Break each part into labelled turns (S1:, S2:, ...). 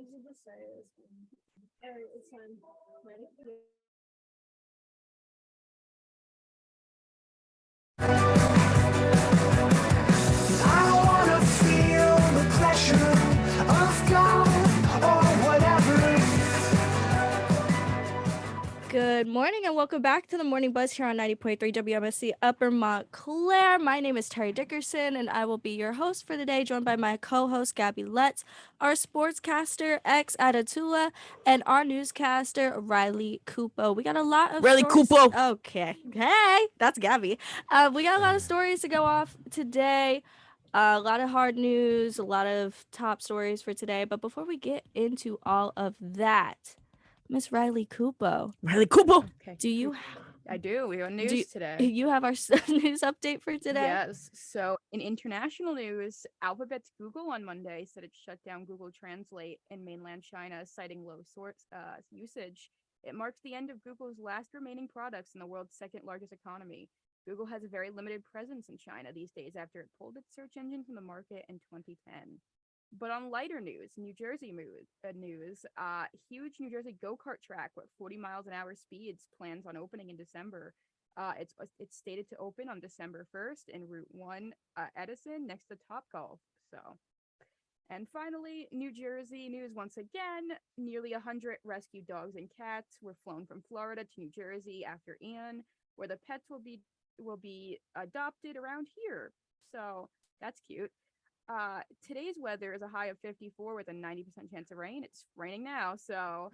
S1: should just say this. Alright, it's time. Ready?
S2: I wanna feel the pressure of God or whatever.
S3: Good morning and welcome back to the Morning Buzz here on 90.3 WMSC Upper Montclair. My name is Terry Dickerson and I will be your host for the day, joined by my co-host Gabi Lutz, our sportscaster X Adatula, and our newscaster Riley Kupo. We got a lot of
S4: Riley
S3: stories.
S4: Kupo.
S3: Okay, hey, that's Gabi. We got a lot of stories to go off today. A lot of hard news, a lot of top stories for today. But before we get into all of that, Miss Riley Kupo.
S4: Riley Kupo.
S5: Okay.
S3: Do you
S5: I do. We have
S3: do
S5: news today.
S3: you have our news update for today?
S5: Yes. So, in international news, Alphabet's Google on Monday said it shut down Google Translate in mainland China, citing low source usage. It marks the end of Google's last remaining products in the world's second largest economy. Google has a very limited presence in China these days after it pulled its search engine from the market in 2010. But on lighter news, New Jersey news, huge New Jersey go-kart track with 40 miles an hour speeds plans on opening in December. It's stated to open on December 1st in Route 1 Edison next to Topgolf. So, and finally, New Jersey news once again. Nearly 100 rescued dogs and cats were flown from Florida to New Jersey after Ian, where the pets will be adopted around here. So that's cute. Today's weather is a high of 54 with a 90% chance of rain. It's raining now, so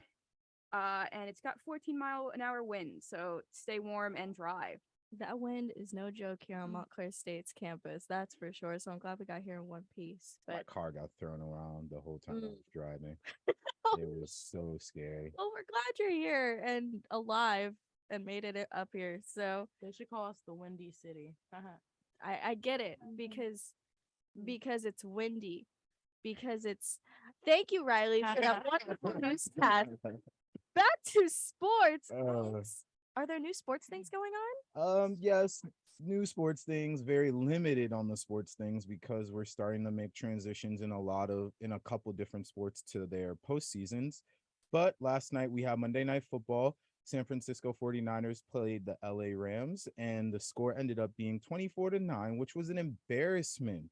S5: and it's got 14-mile-an-hour wind, so stay warm and dry.
S3: That wind is no joke here on Montclair State's campus, that's for sure. So I'm glad we got here in one piece.
S6: My
S3: But
S6: car got thrown around the whole time I was driving.
S3: Oh,
S6: It was so scary.
S3: well, we're glad you're here and alive and made it up here. So
S4: They should call us the Windy City.
S3: I get it because it's windy. Because it's thank you, Riley, for that wonderful newscast. Back to sports. Are there new sports things going on?
S6: Yes, new sports things, very limited on the sports things because we're starting to make transitions in a couple different sports to their postseasons. But last night we had Monday Night Football. San Francisco 49ers played the LA Rams, and the score ended up being 24-9, which was an embarrassment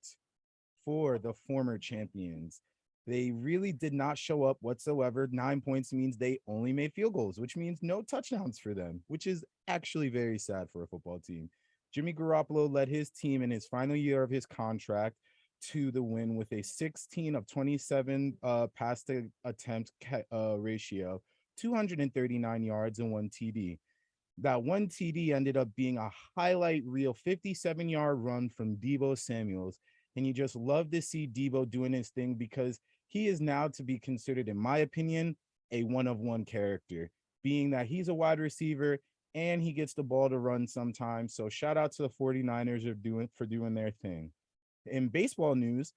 S6: for the former champions. They really did not show up whatsoever. 9 points means they only made field goals, which means no touchdowns for them, which is actually very sad for a football team. Jimmy Garoppolo led his team in his final year of his contract to the win with a 16 of 27 pass to attempt ratio, 239 yards and 1 TD. That 1 TD ended up being a highlight reel 57-yard run from Deebo Samuels. And you just love to see Deebo doing his thing because he is now to be considered, in my opinion, a one-of-one character, being that he's a wide receiver and he gets the ball to run sometimes. So shout out to the 49ers for doing their thing. In baseball news,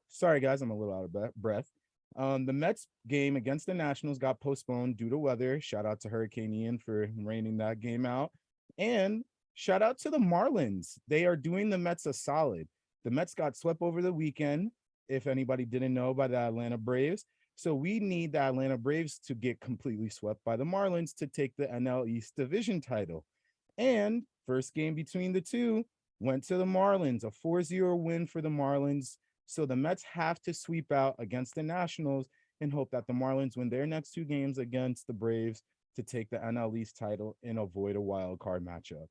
S6: sorry guys, I'm a little out of breath. The Mets game against the Nationals got postponed due to weather. Shout out to Hurricane Ian for raining that game out. And shout out to the Marlins. They are doing the Mets a solid. The Mets got swept over the weekend, if anybody didn't know, by the Atlanta Braves. So we need the Atlanta Braves to get completely swept by the Marlins to take the NL East division title. And first game between the two went to the Marlins, a 4-0 win for the Marlins. So the Mets have to sweep out against the Nationals and hope that the Marlins win their next 2 games against the Braves to take the NL East title and avoid a wild card matchup.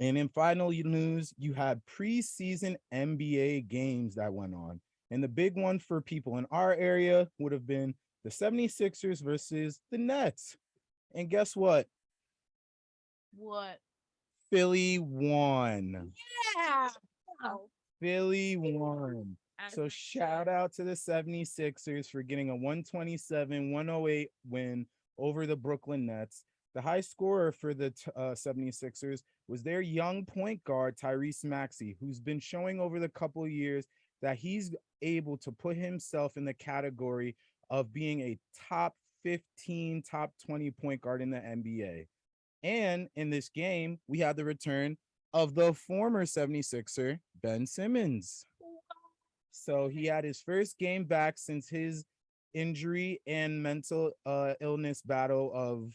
S6: And in final news, you had preseason NBA games that went on. And the big one for people in our area would have been the 76ers versus the Nets. And guess what?
S4: What?
S6: Philly won.
S3: Yeah.
S6: Philly won. So shout out to the 76ers for getting a 127-108 win over the Brooklyn Nets. The high scorer for the 76ers was their young point guard, Tyrese Maxey, who's been showing over the couple of years that he's able to put himself in the category of being a top 15, top 20 point guard in the NBA. And in this game, we had the return of the former 76er, Ben Simmons. So he had his first game back since his injury and mental illness battle of,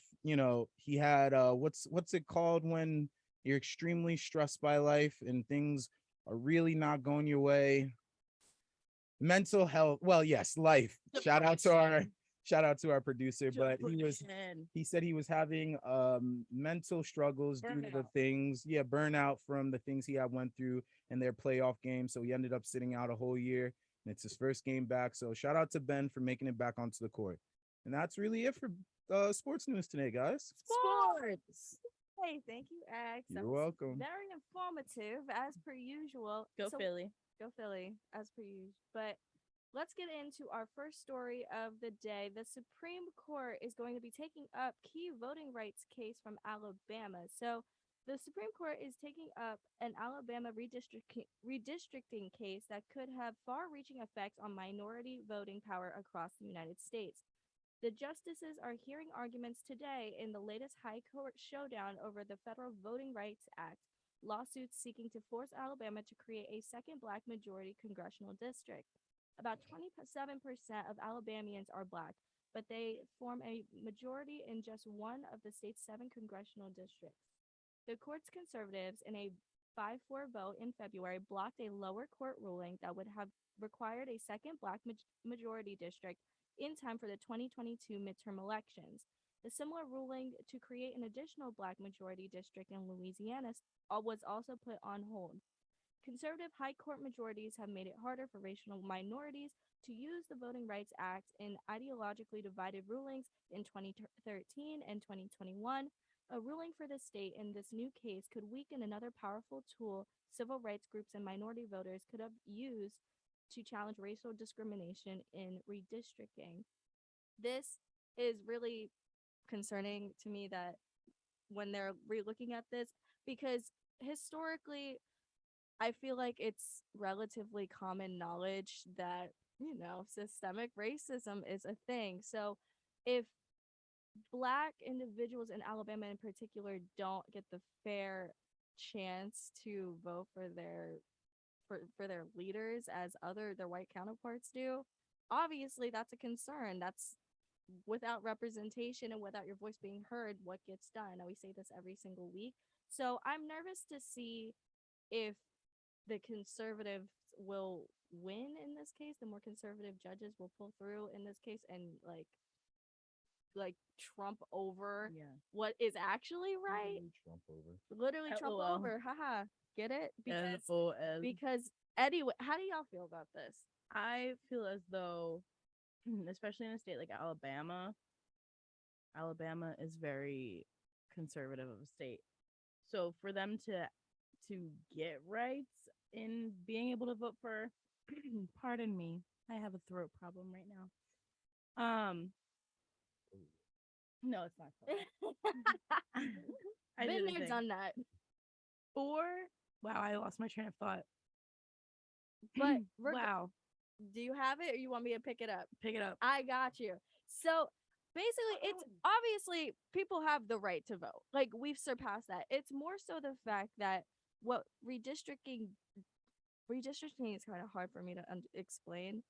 S6: he had what's it called when you're extremely stressed by life and things are really not going your way? Mental health. Well, yes, life. Shout out to our producer, but he said he was having mental struggles due to the things, burnout from the things he had went through in their playoff game. So he ended up sitting out a whole year, and it's his first game back. So shout out to Ben for making it back onto the court. And that's really it for sports news today, guys.
S3: Sports. Hey, thank you, X. That
S6: You're
S3: was
S6: welcome.
S3: Very informative, as per usual.
S4: Go Philly.
S3: Go Philly, as per usual. But let's get into our first story of the day. The Supreme Court is going to be taking up key voting rights case from Alabama. So the Supreme Court is taking up an Alabama redistricting case that could have far-reaching effects on minority voting power across the United States. The justices are hearing arguments today in the latest high court showdown over the Federal Voting Rights Act, lawsuits seeking to force Alabama to create a second Black majority congressional district. About 27% of Alabamians are Black, but they form a majority in just one of the state's 7 congressional districts. The court's conservatives, in a 5-4 vote in February, blocked a lower court ruling that would have required a second Black majority district in time for the 2022 midterm elections. The similar ruling to create an additional Black majority district in Louisiana was also put on hold. Conservative high court majorities have made it harder for racial minorities to use the Voting Rights Act in ideologically divided rulings in 2013 and 2021. A ruling for the state in this new case could weaken another powerful tool civil rights groups and minority voters could have used to challenge racial discrimination in redistricting. This is really concerning to me that when they're re-looking at this, because historically, I feel like it's relatively common knowledge that, systemic racism is a thing. So if Black individuals in Alabama in particular don't get the fair chance to vote for their leaders as their white counterparts do, obviously that's a concern. That's without representation and without your voice being heard, what gets done. And we say this every single week. So I'm nervous to see if the conservatives will win in this case. The more conservative judges will pull through in this case and like trump over what is actually right. Literally trump over. Haha. Get it? Because anyway, how do y'all feel about this?
S4: I feel as though, especially in a state like Alabama is very conservative of a state. So for them to get rights in being able to vote for, pardon me, I have a throat problem right now. No, it's not.
S3: Been there, done that.
S4: Wow, I lost my train of thought.
S3: But
S4: wow.
S3: Do you have it or you want me to pick it up?
S4: Pick it up.
S3: I got you. So basically, it's obviously people have the right to vote. Like, we've surpassed that. It's more so the fact that what redistricting is kind of hard for me to explain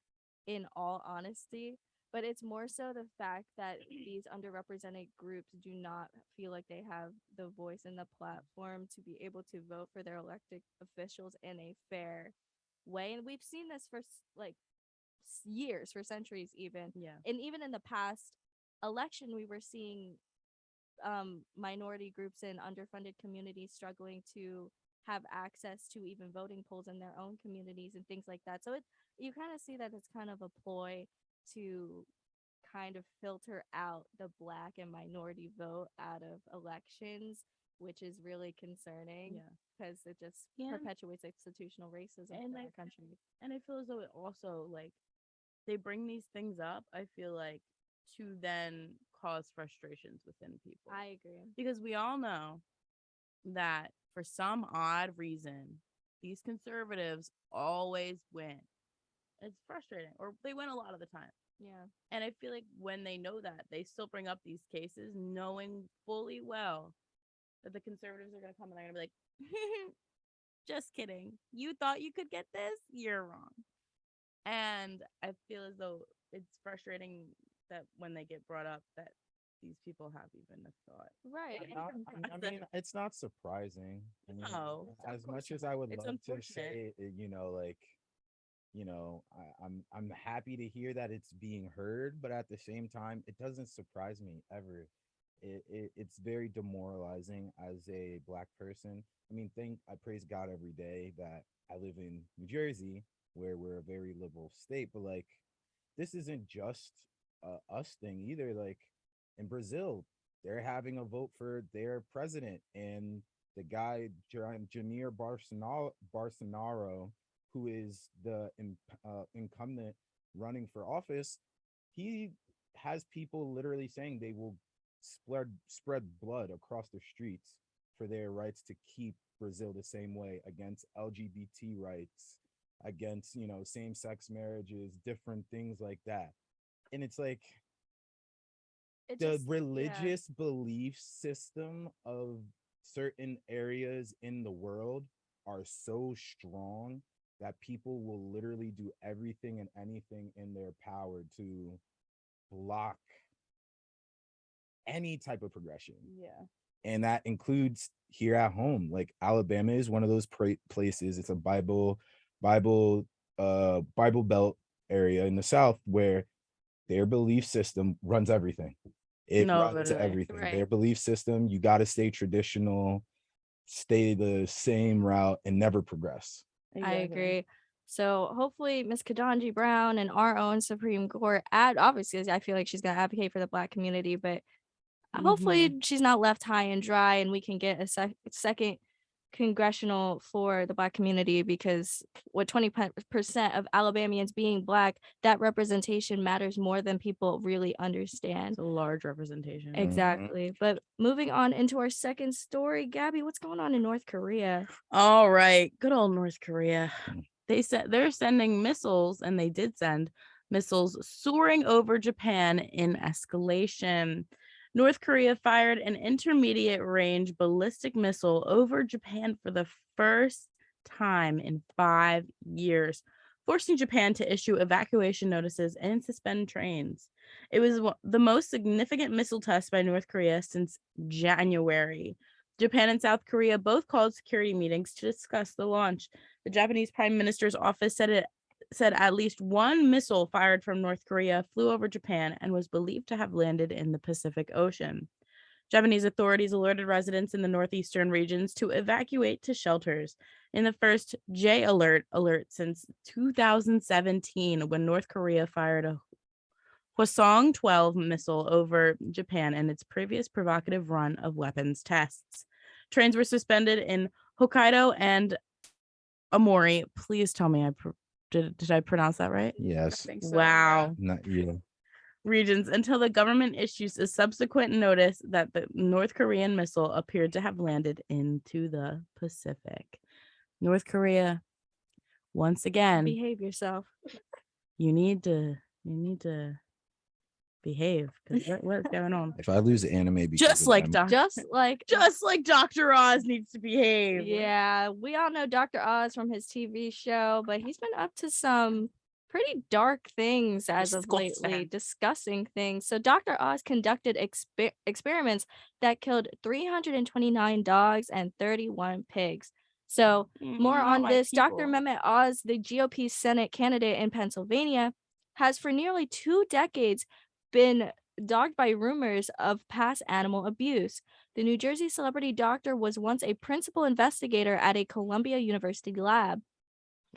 S3: in all honesty, but it's more so the fact that these underrepresented groups do not feel like they have the voice and the platform to be able to vote for their elected officials in a fair way. And we've seen this for like years, for centuries even.
S4: Yeah.
S3: And even in the past election, we were seeing minority groups and underfunded communities struggling to have access to even voting polls in their own communities and things like that. So you kind of see that it's kind of a ploy to kind of filter out the Black and minority vote out of elections, which is really concerning because it just perpetuates institutional racism in our country.
S4: And I feel as though it also, like, they bring these things up, I feel like, to then cause frustrations within people.
S3: I agree.
S4: Because we all know that for some odd reason, these conservatives always win. It's frustrating, or they win a lot of the time.
S3: Yeah.
S4: And I feel like when they know that, they still bring up these cases knowing fully well that the conservatives are going to come and they're going to be like, just kidding. You thought you could get this? You're wrong. And I feel as though it's frustrating that when they get brought up that these people have even a thought.
S3: Right.
S6: I mean, it's not surprising. I mean,
S4: No,
S6: as much as I would
S4: It's
S6: love to
S4: unfortunate.
S6: say, like, I'm happy to hear that it's being heard, but at the same time, it doesn't surprise me ever. It's very demoralizing as a Black person. I mean, I praise God every day that I live in New Jersey, where we're a very liberal state, but like, this isn't just a us thing either. Like in Brazil, they're having a vote for their president, and the guy Jair Bolsonaro, who is the incumbent running for office, he has people literally saying they will spread blood across the streets for their rights to keep Brazil the same way, against LGBT rights, against same-sex marriages, different things like that. And it's like the religious belief system of certain areas in the world are so strong that people will literally do everything and anything in their power to block any type of progression.
S4: Yeah.
S6: And that includes here at home. Like Alabama is one of those places. It's a Bible Belt area in the South where their belief system runs everything. It runs
S4: literally.
S6: everything.
S3: Right.
S6: Their belief system, you got to stay traditional, stay the same route, and never progress.
S3: I agree. So hopefully Miss Ketanji Brown and our own Supreme Court obviously I feel like she's gonna advocate for the Black community, but hopefully she's not left high and dry and we can get a second congressional for the Black community, because with 20% of Alabamians being Black, that representation matters more than people really understand.
S4: It's a large representation.
S3: Exactly. But moving on into our second story, Gabby, what's going on in North Korea?
S4: All right, good old North Korea. They said they're sending missiles, and they did send missiles soaring over Japan in escalation. North Korea fired an intermediate range ballistic missile over Japan for the first time in 5 years, forcing Japan to issue evacuation notices and suspend trains. It was the most significant missile test by North Korea since January. Japan and South Korea both called security meetings to discuss the launch. The Japanese Prime Minister's office said at least one missile fired from North Korea flew over Japan and was believed to have landed in the Pacific Ocean. Japanese authorities alerted residents in the northeastern regions to evacuate to shelters in the first J alert since 2017, when North Korea fired a Hwasong 12 missile over Japan in its previous provocative run of weapons tests. Trains were suspended in Hokkaido and Amori. Please tell me did I pronounce that right?
S6: Yes.
S5: I think so,
S4: Wow.
S6: Not you.
S4: Regions until the government issues a subsequent notice that the North Korean missile appeared to have landed into the Pacific. North Korea, once again,
S3: Behave yourself.
S4: you need to behave, because what's going on?
S6: If I lose the anime because
S4: Just
S6: of
S4: like
S6: them,
S3: Just like
S4: Dr. Oz needs to behave.
S3: Yeah, we all know Dr. Oz from his TV show, but he's been up to some pretty dark things as of lately, discussing things. So Dr. Oz conducted experiments that killed 329 dogs and 31 pigs. So more
S4: Not
S3: on
S4: my
S3: this, Dr.
S4: people.
S3: Mehmet Oz, the GOP Senate candidate in Pennsylvania, has for nearly 2 decades been dogged by rumors of past animal abuse. The New Jersey celebrity doctor was once a principal investigator at a Columbia University lab.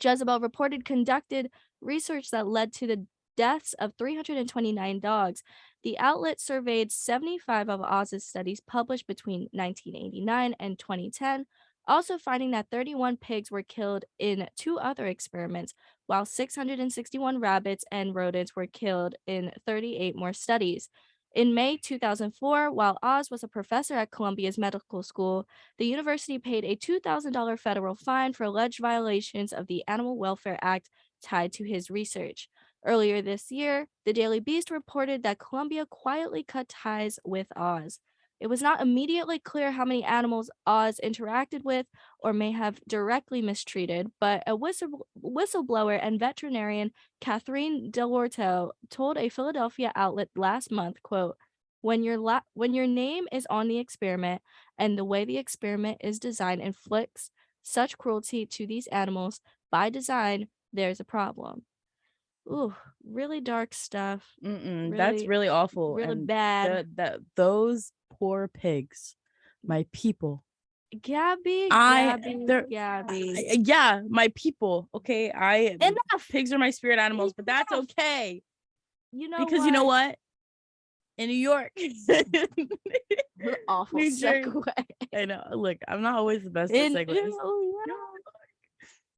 S3: Jezebel reported conducted research that led to the deaths of 329 dogs. The outlet surveyed 75 of Oz's studies published between 1989 and 2010, also finding that 31 pigs were killed in 2 other experiments, while 661 rabbits and rodents were killed in 38 more studies. In May 2004, while Oz was a professor at Columbia's medical school, the university paid a $2,000 federal fine for alleged violations of the Animal Welfare Act tied to his research. Earlier this year, the Daily Beast reported that Columbia quietly cut ties with Oz. It was not immediately clear how many animals Oz interacted with or may have directly mistreated, but a whistleblower and veterinarian Catherine Delorto told a Philadelphia outlet last month, quote, when your name is on the experiment and the way the experiment is designed inflicts such cruelty to these animals by design, there's a problem. Ooh, really dark stuff.
S4: That's really awful.
S3: Really
S4: and
S3: bad.
S4: Those poor pigs, my people.
S3: Gabby.
S4: Yeah, my people. Okay,
S3: Enough.
S4: pigs are my spirit animals, but that's okay.
S3: You know
S4: Because
S3: what?
S4: you know what? In New York,
S3: Awful
S4: New Jersey.
S3: segue.
S4: I know. Look, I'm not always the best
S3: In
S4: at segues.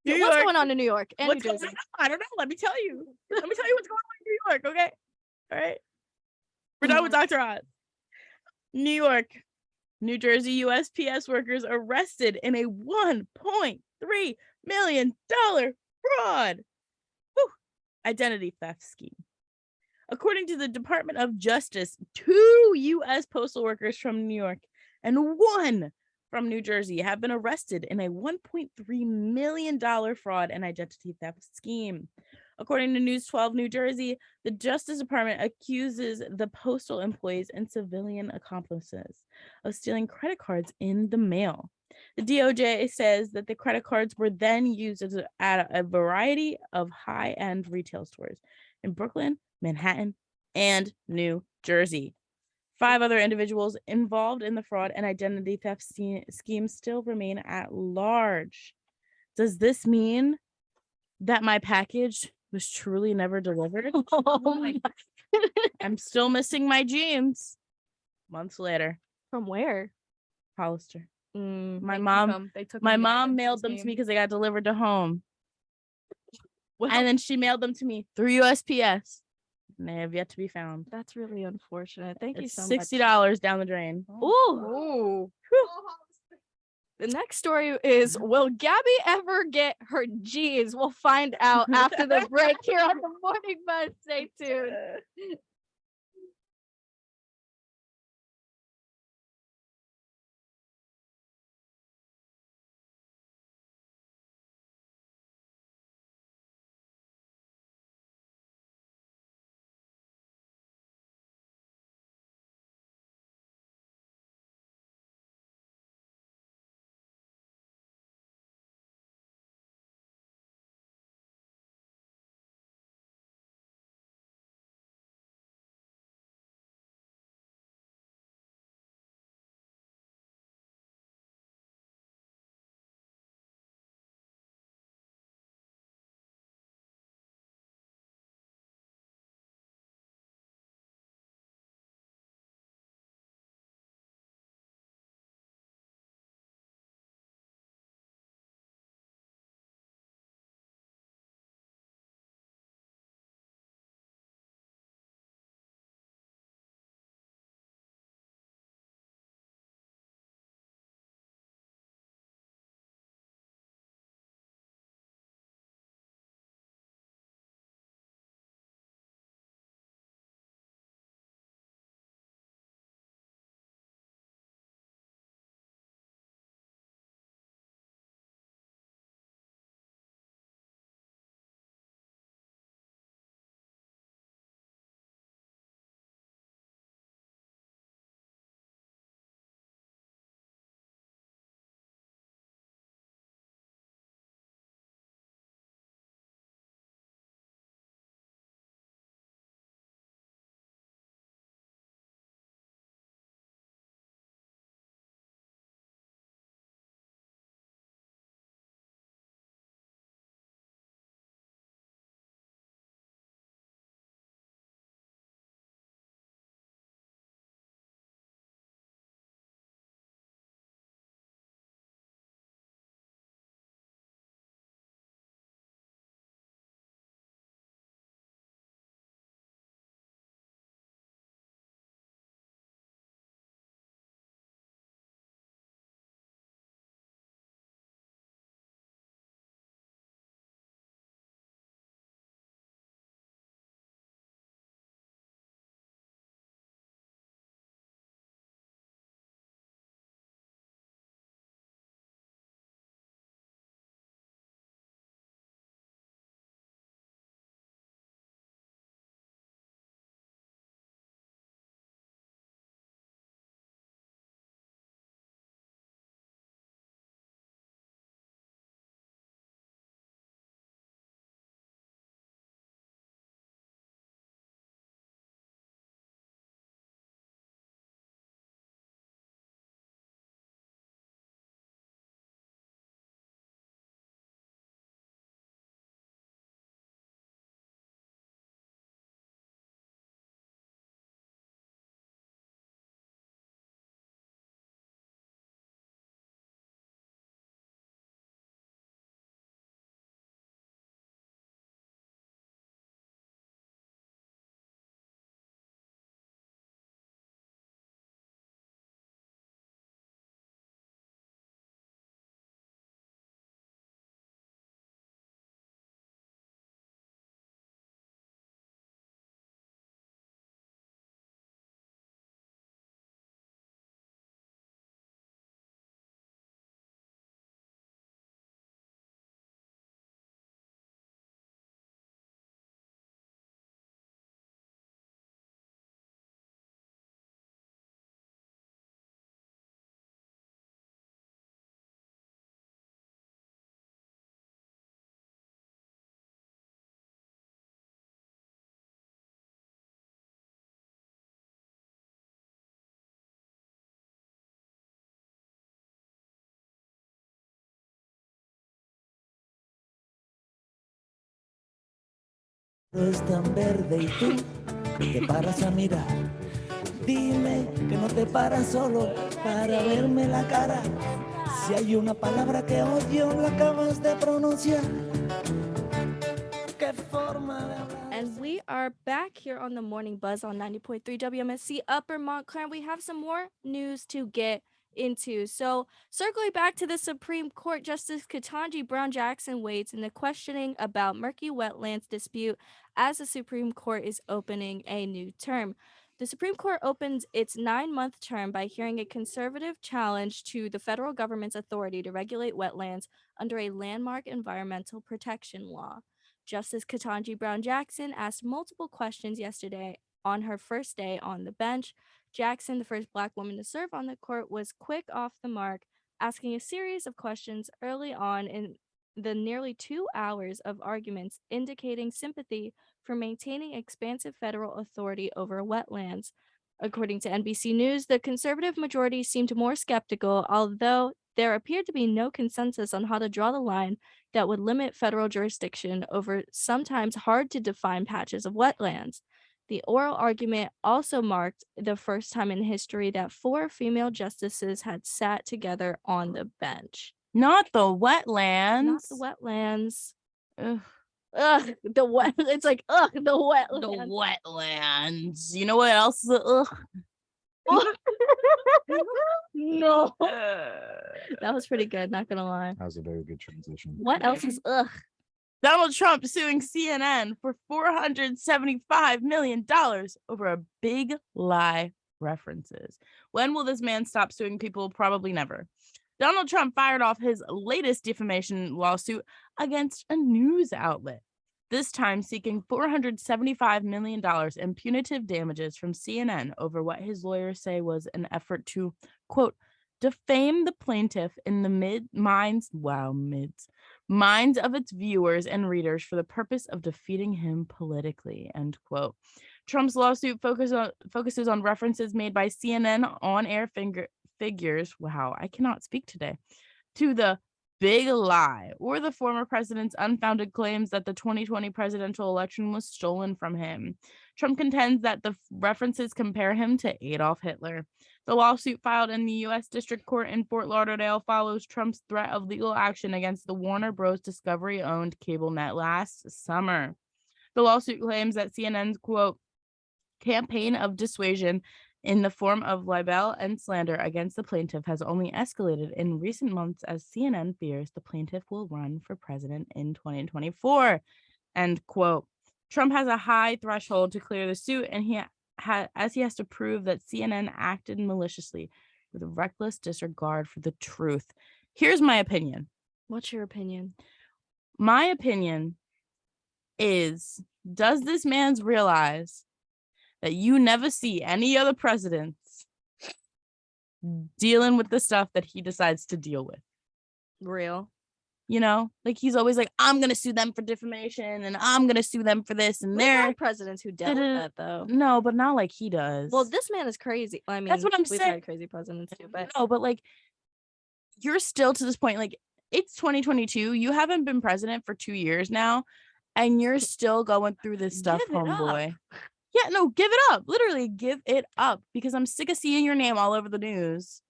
S3: So what's going on in New York and New Jersey?
S4: I don't know. Let me tell you. Let me tell you what's going on in New York. Okay. All right. We're done with Dr. Oz. New York, New Jersey USPS workers arrested in a $1.3 million fraud. Identity theft scheme. According to the Department of Justice, 2 U.S. postal workers from New York and 1 from New Jersey have been arrested in a $1.3 million fraud and identity theft scheme. According to News 12 New Jersey, the Justice Department accuses the postal employees and civilian accomplices of stealing credit cards in the mail. The DOJ says that the credit cards were then used at a variety of high-end retail stores in Brooklyn, Manhattan, and New Jersey. 5 other individuals involved in the fraud and identity theft scheme still remain at large. Does this mean that my package was truly never delivered? I'm still missing my jeans. Months later.
S3: From where?
S4: Hollister. My
S5: They
S4: mom
S5: took
S4: my
S5: them to
S4: mom
S5: the
S4: mailed them to
S5: scheme.
S4: me because they got delivered to home.
S3: Well,
S4: And then she mailed them to me through USPS. And they have yet to be found.
S3: that's really unfortunate. Thank you
S4: It's
S3: so much.
S4: $60 down the drain.
S3: Ooh. The next story is, will Gabby ever get her G's? We'll find out after the break here on the Morning Buzz. Stay tuned.
S2: Es tan verde y tú te paras a mirar. Dime que no te paras solo para verme la cara. Si hay una palabra que odio, la acabas de pronunciar. Qué forma de hablar.
S3: And we are back here on the Morning Buzz on 90.3 WMSC Upper Montclair. We have some more news to get into. So, circling back to the Supreme Court, Justice Ketanji Brown Jackson waits in the questioning about murky wetlands dispute as the Supreme Court is opening a new term. The Supreme Court opens its 9-month term by hearing a conservative challenge to the federal government's authority to regulate wetlands under a landmark environmental protection law. Justice Ketanji Brown Jackson asked multiple questions yesterday on her first day on the bench. Jackson, the first Black woman to serve on the court, was quick off the mark, asking a series of questions early on in the nearly 2 hours of arguments, indicating sympathy for maintaining expansive federal authority over wetlands. According to NBC News, the conservative majority seemed more skeptical, although there appeared to be no consensus on how to draw the line that would limit federal jurisdiction over sometimes hard to define patches of wetlands. The oral argument also marked the first time in history that 4 female justices had sat together on the bench.
S4: Not the wetlands.
S3: Not the wetlands.
S4: Ugh.
S3: Ugh, the wet. It's like, ugh, the wetlands.
S4: The wetlands. You know what else is ugh?
S3: No.
S4: Uh,
S3: That was pretty good, not gonna lie.
S6: That was a very good transition.
S3: What else is ugh?
S4: Donald Trump suing CNN for $475 million over a big lie references. When will this man stop suing people? Probably never. Donald Trump fired off his latest defamation lawsuit against a news outlet, this time seeking $475 million in punitive damages from CNN over what his lawyers say was an effort to, quote, defame the plaintiff in the minds of its viewers and readers for the purpose of defeating him politically, end quote. Trump's lawsuit focuses on references made by CNN on-air figures, wow, I cannot speak today, to the big lie or the former president's unfounded claims that the 2020 presidential election was stolen from him. Trump contends that the references compare him to Adolf Hitler. The lawsuit filed in the U.S. District Court in Fort Lauderdale follows Trump's threat of legal action against the Warner Bros. Discovery-owned cable net last summer. The lawsuit claims that CNN's, quote, campaign of dissuasion in the form of libel and slander against the plaintiff has only escalated in recent months as CNN fears the plaintiff will run for president in 2024, end quote. Trump has a high threshold to clear the suit, and he has to prove that CNN acted maliciously with a reckless disregard for the truth. Here's my opinion.
S3: What's your opinion?
S4: My opinion is, does this man realize that you never see any other presidents dealing with the stuff that he decides to deal with?
S3: Real.
S4: You know, like he's always like, I'm going to sue them for defamation and I'm going to sue them for this and
S3: We've
S4: they're
S3: had presidents who dealt with that, though.
S4: No, but not like he does.
S3: Well, this man is crazy. I mean,
S4: that's what I'm
S3: we've
S4: saying.
S3: had crazy presidents too, but
S4: no, but like you're still to this point, like it's 2022. You haven't been president for 2 years now, and you're still going through this stuff,
S3: Give it up.
S4: homeboy. Yeah, no, give it up. Literally, give it up because I'm sick of seeing your name all over the news.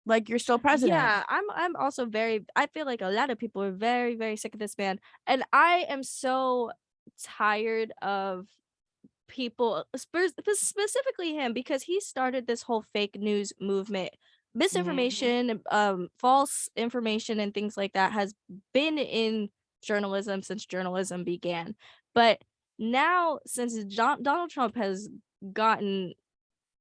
S4: Like you're still president.
S3: yeah, I'm also I feel like a lot of people are very, very sick of this man. And I am so tired of people, specifically him, because he started this whole fake news movement. Misinformation, false information and things like that has been in journalism since journalism began. But now, since Donald Trump has gotten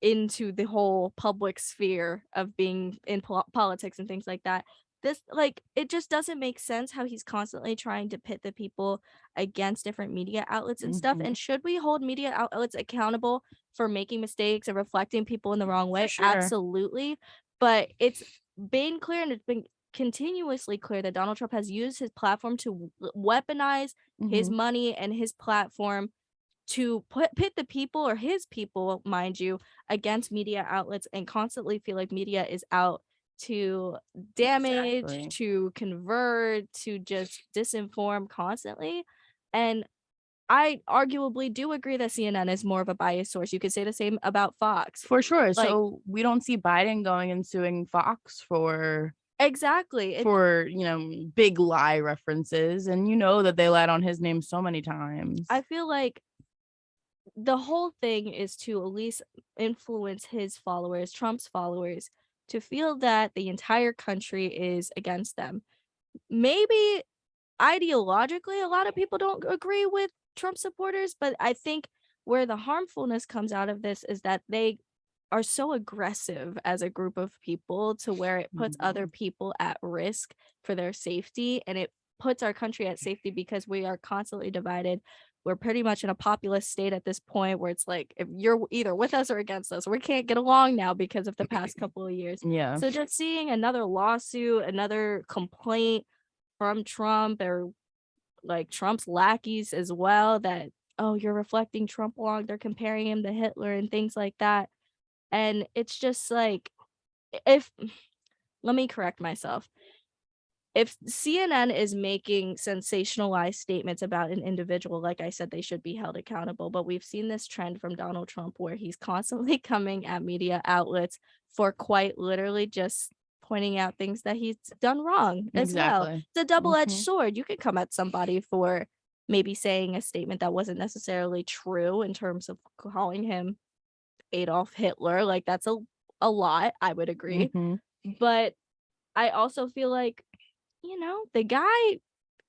S3: into the whole public sphere of being in politics and things like that, this, like, it just doesn't make sense how he's constantly trying to pit the people against different media outlets and stuff. And should we hold media outlets accountable for making mistakes and reflecting people in the wrong way?
S4: sure.
S3: Absolutely. But it's been clear, and it's been continuously clear, that Donald Trump has used his platform to weaponize his money and his platform to pit the people, or his people, mind you, against media outlets, and constantly feel like media is out to damage,
S4: Exactly.
S3: to convert, to just disinform constantly. And I arguably do agree that CNN is more of a biased source. You could say the same about Fox.
S4: For sure.
S3: Like-
S4: So we don't see Biden going and suing Fox for
S3: Exactly.
S4: big lie references, and that they lied on his name so many times.
S3: I feel like the whole thing is to at least influence his followers, Trump's followers, to feel that the entire country is against them. Maybe ideologically, a lot of people don't agree with Trump supporters, but I think where the harmfulness comes out of this is that they are so aggressive as a group of people to where it puts other people at risk for their safety, and it puts our country at safety because we are constantly divided. We're pretty much in a populist state at this point where it's like, if you're either with us or against us, we can't get along now because of the past couple of years.
S4: Yeah.
S3: So just seeing another lawsuit, another complaint from Trump or like Trump's lackeys as well, that, oh, you're reflecting Trump along, they're comparing him to Hitler and things like that. And it's just like, let me correct myself. If CNN is making sensationalized statements about an individual, like I said, they should be held accountable. But we've seen this trend from Donald Trump where he's constantly coming at media outlets for quite literally just pointing out things that he's done wrong as well.
S4: Exactly.
S3: It's a double-edged
S4: Mhm.
S3: sword. You can come at somebody for maybe saying a statement that wasn't necessarily true in terms of calling him Adolf Hitler. Like, that's a lot, I would agree.
S4: Mhm.
S3: But I also feel like, the guy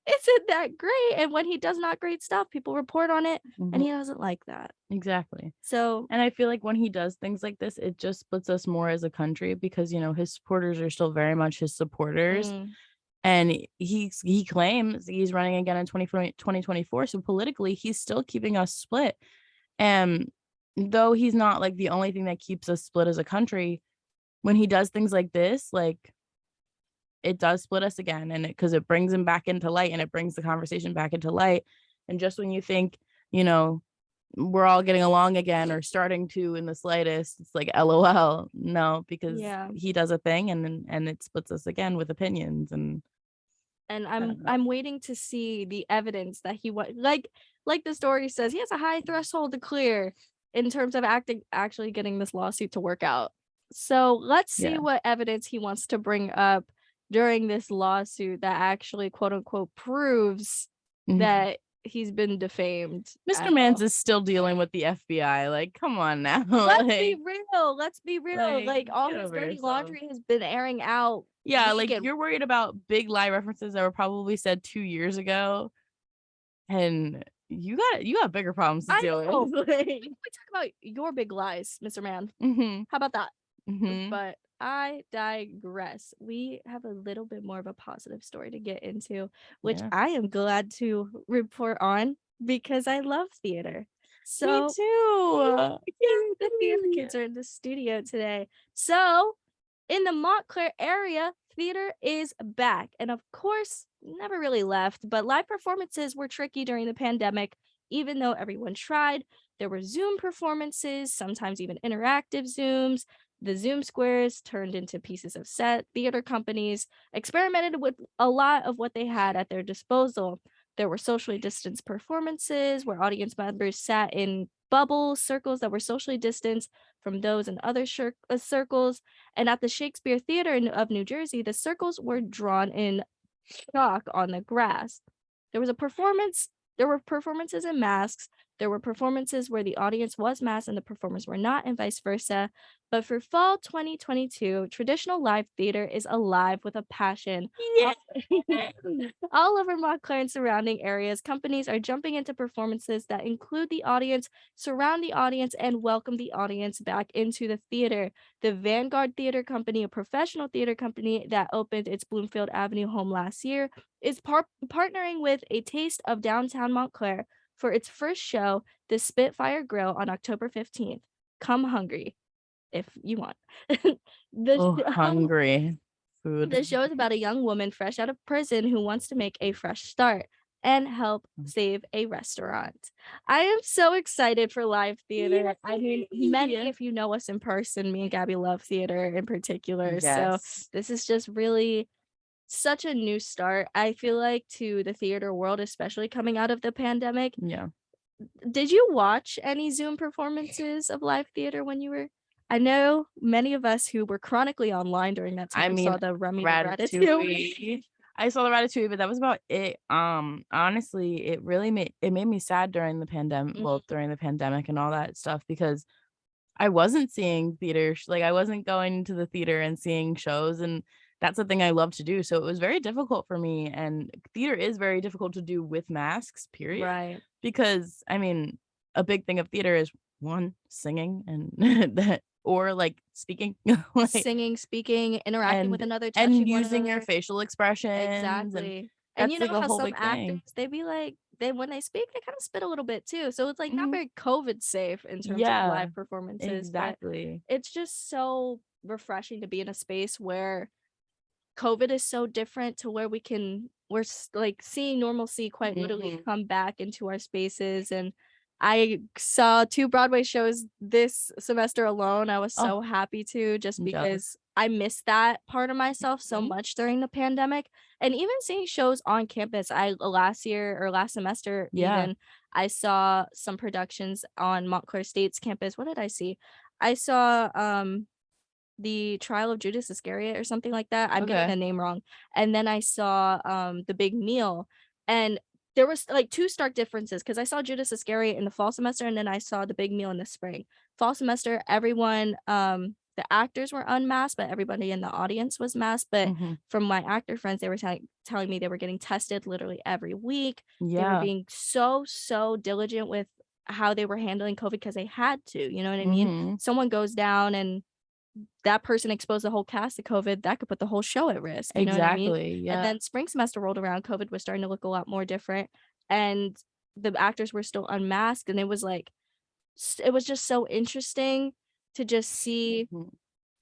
S3: isn't that great. And when he does not great stuff, people report on it, and he doesn't like that.
S4: Exactly.
S3: So,
S4: And I feel like when he does things like this, it just splits us more as a country because, his supporters are still very much his supporters. And he claims he's running again in 2024. So politically, he's still keeping us split. And though he's not like the only thing that keeps us split as a country, when he does things like this, like, it does split us again. And because it brings him back into light and it brings the conversation back into light. And just when you think, we're all getting along again or starting to in the slightest, it's like LOL. No, because he does a thing and it splits us again with opinions. And
S3: I'm waiting to see the evidence that he like the story says, he has a high threshold to clear in terms of actually getting this lawsuit to work out. So let's see what evidence he wants to bring up during this lawsuit that actually, quote unquote, proves that he's been defamed.
S4: Mr. Mans is still dealing with the FBI. Like, come on now.
S3: Let's be real. Like, all
S4: get
S3: his
S4: over
S3: dirty
S4: yourself.
S3: laundry has been airing out.
S4: Yeah, like
S3: weekend.
S4: you're worried about big lie references that were probably said 2 years ago, and you got bigger problems to deal with.
S3: Like, we talk about your big lies, Mr. Man. How about that? But I digress. We have a little bit more of a positive story to get into, which I am glad to report on because I love theater. So
S4: Me too.
S3: the theater kids are in the studio today. So in the Montclair area, theater is back. And of course, never really left, but live performances were tricky during the pandemic. Even though everyone tried, there were Zoom performances, sometimes even interactive Zooms. The Zoom squares turned into pieces of set. Theater companies experimented with a lot of what they had at their disposal. There were socially distanced performances where audience members sat in bubble circles that were socially distanced from those in other circles. And at the Shakespeare Theater of New Jersey, the circles were drawn in chalk on the grass. There were performances in masks. There were performances where the audience was masked and the performers were not, and vice versa. But for fall 2022, traditional live theater is alive with a passion. All over Montclair and surrounding areas, companies are jumping into performances that include the audience, surround the audience, and welcome the audience back into the theater. The Vanguard Theater Company, a professional theater company that opened its Bloomfield Avenue home last year, is partnering with A Taste of Downtown Montclair for its first show, The Spitfire Grill, on October 15th. Come hungry if you want.
S4: Hungry food.
S3: The show is about a young woman fresh out of prison who wants to make a fresh start and help save a restaurant. I am so excited for live theater. I mean, many if you know us in person, me and Gabi love theater in particular. So this is just really such a new start, I feel like, to the theater world, especially coming out of the pandemic. did you watch any Zoom performances of live theater when you were? I know many of us who were chronically online during that time saw the Remy the Ratatouille.
S4: Ratatouille. I saw the Ratatouille, but that was about it. Honestly, it really made me sad during the pandemic. Well, during the pandemic and all that stuff, because I wasn't seeing theater, like I wasn't going to the theater and seeing shows, and that's something I love to do. So it was very difficult for me, and theater is very difficult to do with masks, period.
S3: Right.
S4: Because I mean, a big thing of theater is one, singing and that, or like speaking, like,
S3: Singing, speaking, interacting with another,
S4: and
S3: touching one
S4: using your
S3: another.
S4: facial expressions.
S3: Exactly.
S4: And
S3: And you
S4: that's
S3: know
S4: like a
S3: how
S4: whole
S3: some
S4: big
S3: actors,
S4: thing.
S3: they be like, when they speak, they kind of spit a little bit too. So it's like not
S4: Mhm.
S3: very COVID safe in terms of
S4: Yeah,
S3: live performances. But
S4: exactly.
S3: it's just so refreshing to be in a space where COVID is so different to where we're like seeing normalcy quite literally come back into our spaces. And I saw 2 Broadway shows this semester alone. I was so happy to, just
S4: I'm
S3: because
S4: jealous.
S3: I missed that part of myself so much during the pandemic. And even seeing shows on campus, last year or last semester,
S4: Yeah.
S3: even I saw some productions on Montclair State's campus. What did I see? I saw the Trial of Judas Iscariot or something like that. I'm getting
S4: Okay.
S3: the name wrong. And then I saw The Big Meal, and there was like 2 stark differences, because I saw Judas Iscariot in the fall semester and then I saw The Big Meal in the spring. Fall semester, everyone the actors were unmasked, but everybody in the audience was masked. But from my actor friends, they were telling me they were getting tested literally every week. They were
S4: Yeah.
S3: being so diligent with how they were handling COVID because they had to, you know what I mean? Someone goes down and that person exposed the whole cast to COVID, that could put the whole show at risk, you know what I mean?
S4: Exactly. Yeah.
S3: And then spring semester rolled around, COVID was starting to look a lot more different, and the actors were still unmasked, and it was like, it was just so interesting to just see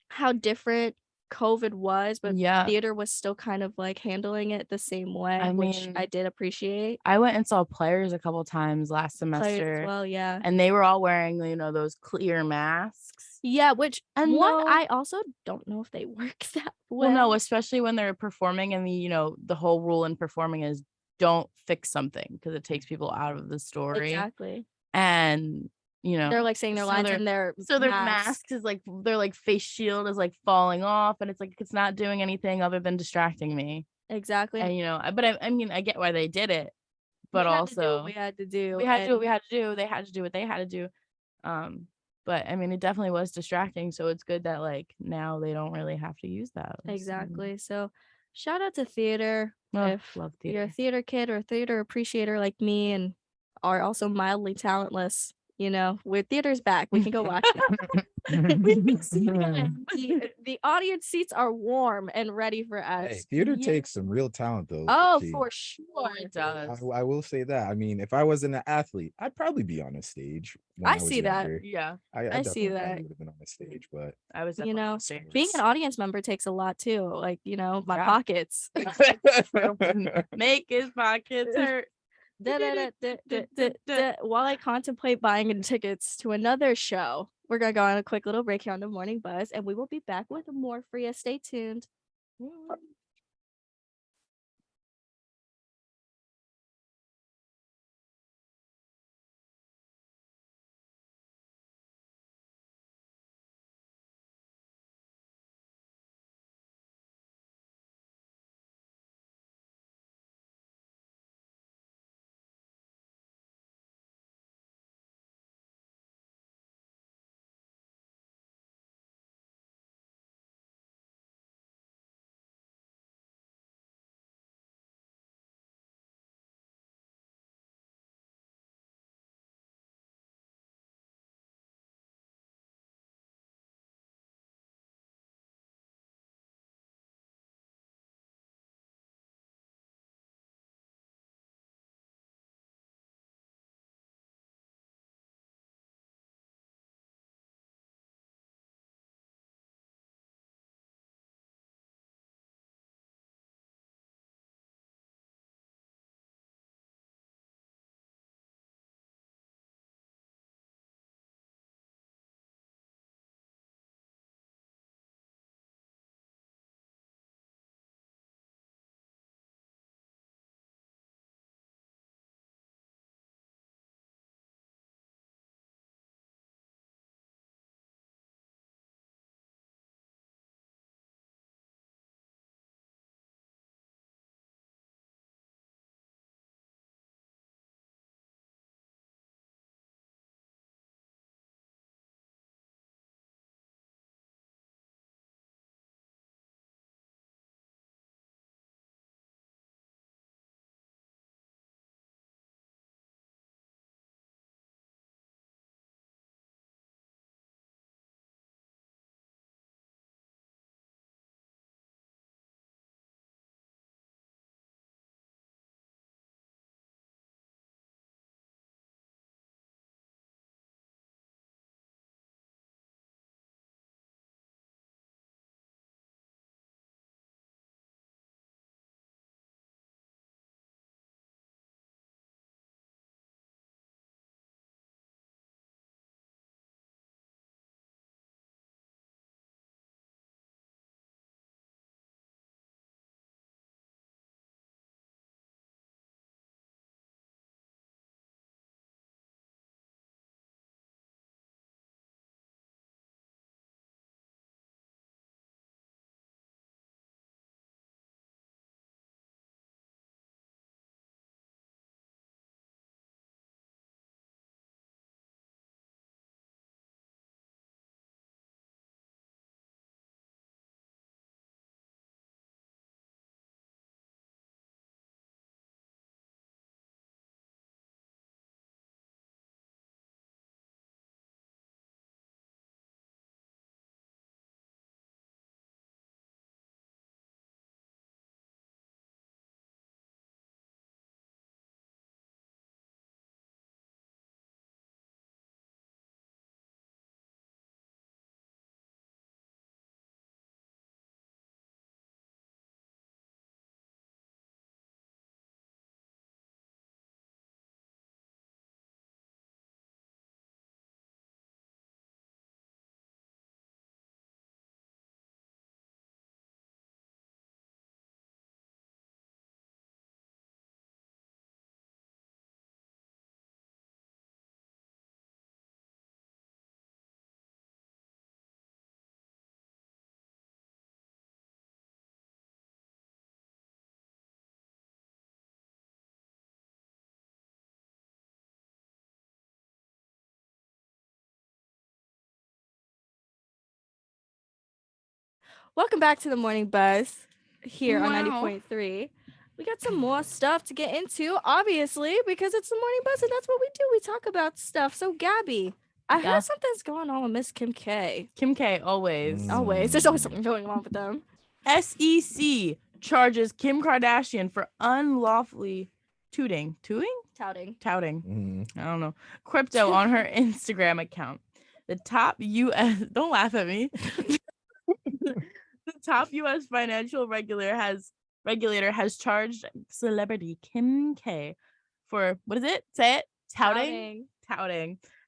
S3: how different COVID was, but
S4: Yeah.
S3: theater was still kind of like handling it the same way,
S4: I
S3: which
S4: mean,
S3: I did appreciate.
S4: I went and saw Players a couple times last
S3: Players as
S4: semester,
S3: well, yeah.
S4: and they were all wearing, you know, those clear masks.
S3: Yeah, which
S4: And
S3: one,
S4: no,
S3: I also don't know if they work that
S4: well, no,
S3: well.
S4: especially when they're performing, and you know, the whole rule in performing is don't fix something because it takes people out of the story.
S3: Exactly.
S4: And you know,
S3: They're like saying their lines and their
S4: mask is like, their like face shield is like falling off, and it's like it's not doing anything other than distracting me.
S3: Exactly.
S4: And you know, but I mean, I get why they did it, but
S3: we
S4: also
S3: had to do
S4: we had to do what we had to do. They had to do what they had to do. But I mean, it definitely was distracting. So it's good that like now they don't really have to use that.
S3: Exactly. So shout out to theater. If
S4: Love
S3: you're a
S4: theater.
S3: theater kid or a theater appreciator like me and are also mildly talentless, you know, with theater's back, we can go watch it. We can see it. The audience seats are warm and ready for us.
S6: Hey, theater takes some real talent, though.
S3: Oh,
S6: Gee.
S3: for sure
S4: It does.
S6: I will say that. I mean, if I wasn't an athlete, I'd probably be on a stage when
S3: I
S6: I was
S3: see that.
S6: younger.
S4: Yeah,
S3: I see
S6: definitely
S3: that.
S6: probably would have been on a stage, but
S4: I was
S3: You
S4: definitely
S3: know,
S4: on stage.
S3: being an audience member takes a lot too. Like, you know, my
S4: Yeah.
S3: pockets.
S4: Make his pockets hurt.
S3: While I contemplate buying tickets to another show, we're gonna go on a quick little break here on the Morning Buzz, and we will be back with more for you. Stay tuned. Welcome back to the Morning Buzz here on
S5: Wow.
S3: 90.3. We got some more stuff to get into, obviously, because it's the Morning Buzz and that's what we do. We talk about stuff. So, Gabby, I
S4: Yeah.
S3: heard something's going on with Miss Kim K.
S4: Kim K always.
S3: Always. There's always something going on with them.
S4: SEC charges Kim Kardashian for unlawfully touting.
S3: Touting.
S6: Mhm.
S4: I don't know. Crypto on her Instagram account. The top US don't laugh at me. The top US financial regulator has charged celebrity Kim K for what is it? Say it. Touting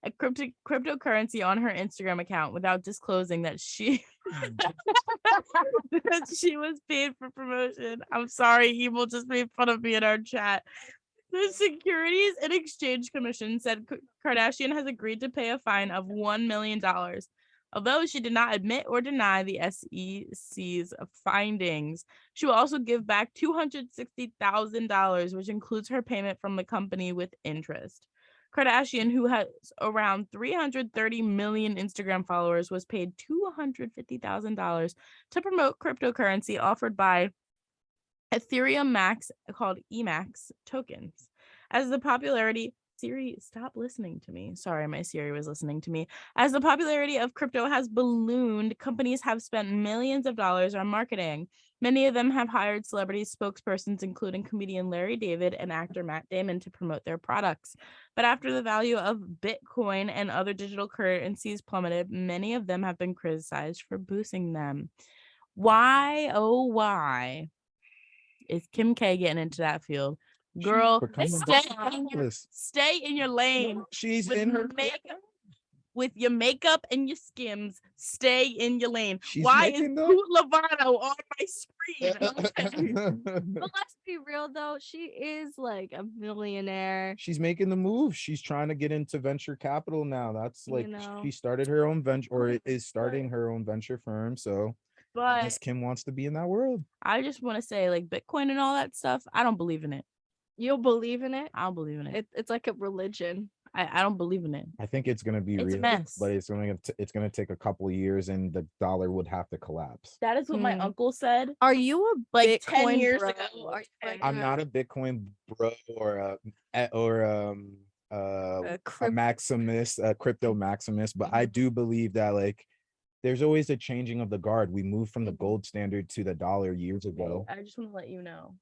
S4: a cryptocurrency on her Instagram account without disclosing that she that she was paid for promotion. I'm sorry, Evil just made fun of me in our chat. The Securities and Exchange Commission said Kardashian has agreed to pay a fine of $1 million, although she did not admit or deny the SEC's findings. She will also give back $260,000, which includes her payment from the company with interest. Kardashian, who has around 330 million Instagram followers, was paid $250,000 to promote cryptocurrency offered by Ethereum Max, called EMAX tokens. As the popularity Siri, stop listening to me. Sorry, my Siri was listening to me. As the popularity of crypto has ballooned, companies have spent millions of dollars on marketing. Many of them have hired celebrity spokespersons, including comedian Larry David and actor Matt Damon, to promote their products. But after the value of Bitcoin and other digital currencies plummeted, many of them have been criticized for boosting them. Why, oh, why is Kim K getting into that field? Girl, stay in your lane.
S6: She's
S4: with
S6: in her
S4: makeup, with your makeup and your skims. Stay in your lane.
S6: She's
S4: Why is
S6: making
S4: Poot Lovato on my screen?
S3: But let's be real, though. She is like a millionaire.
S6: She's making the move. She's trying to get into venture capital now. That's like
S3: know.
S6: she started her own venture or is starting her own venture firm. So
S4: But
S6: Miss Kim wants to be in that world.
S4: I just want to say, like, Bitcoin and all that stuff, I don't believe in it.
S3: You'll believe in it?
S4: I don't believe in it.
S3: It's like a religion.
S4: I don't believe in it.
S6: I think it's gonna be
S4: It's a
S6: real,
S4: mess.
S6: but it's gonna take a couple of years, and the dollar would have to collapse.
S4: That is what my uncle said.
S3: Are you a
S4: Like
S3: Bitcoin
S4: 10 years
S3: bro?
S4: ago.
S3: Are you like
S6: I'm not a Bitcoin bro or a maximus, a crypto maximus, but I do believe that like there's always a changing of the guard. We moved from the gold standard to the dollar years ago.
S4: I just want to let you know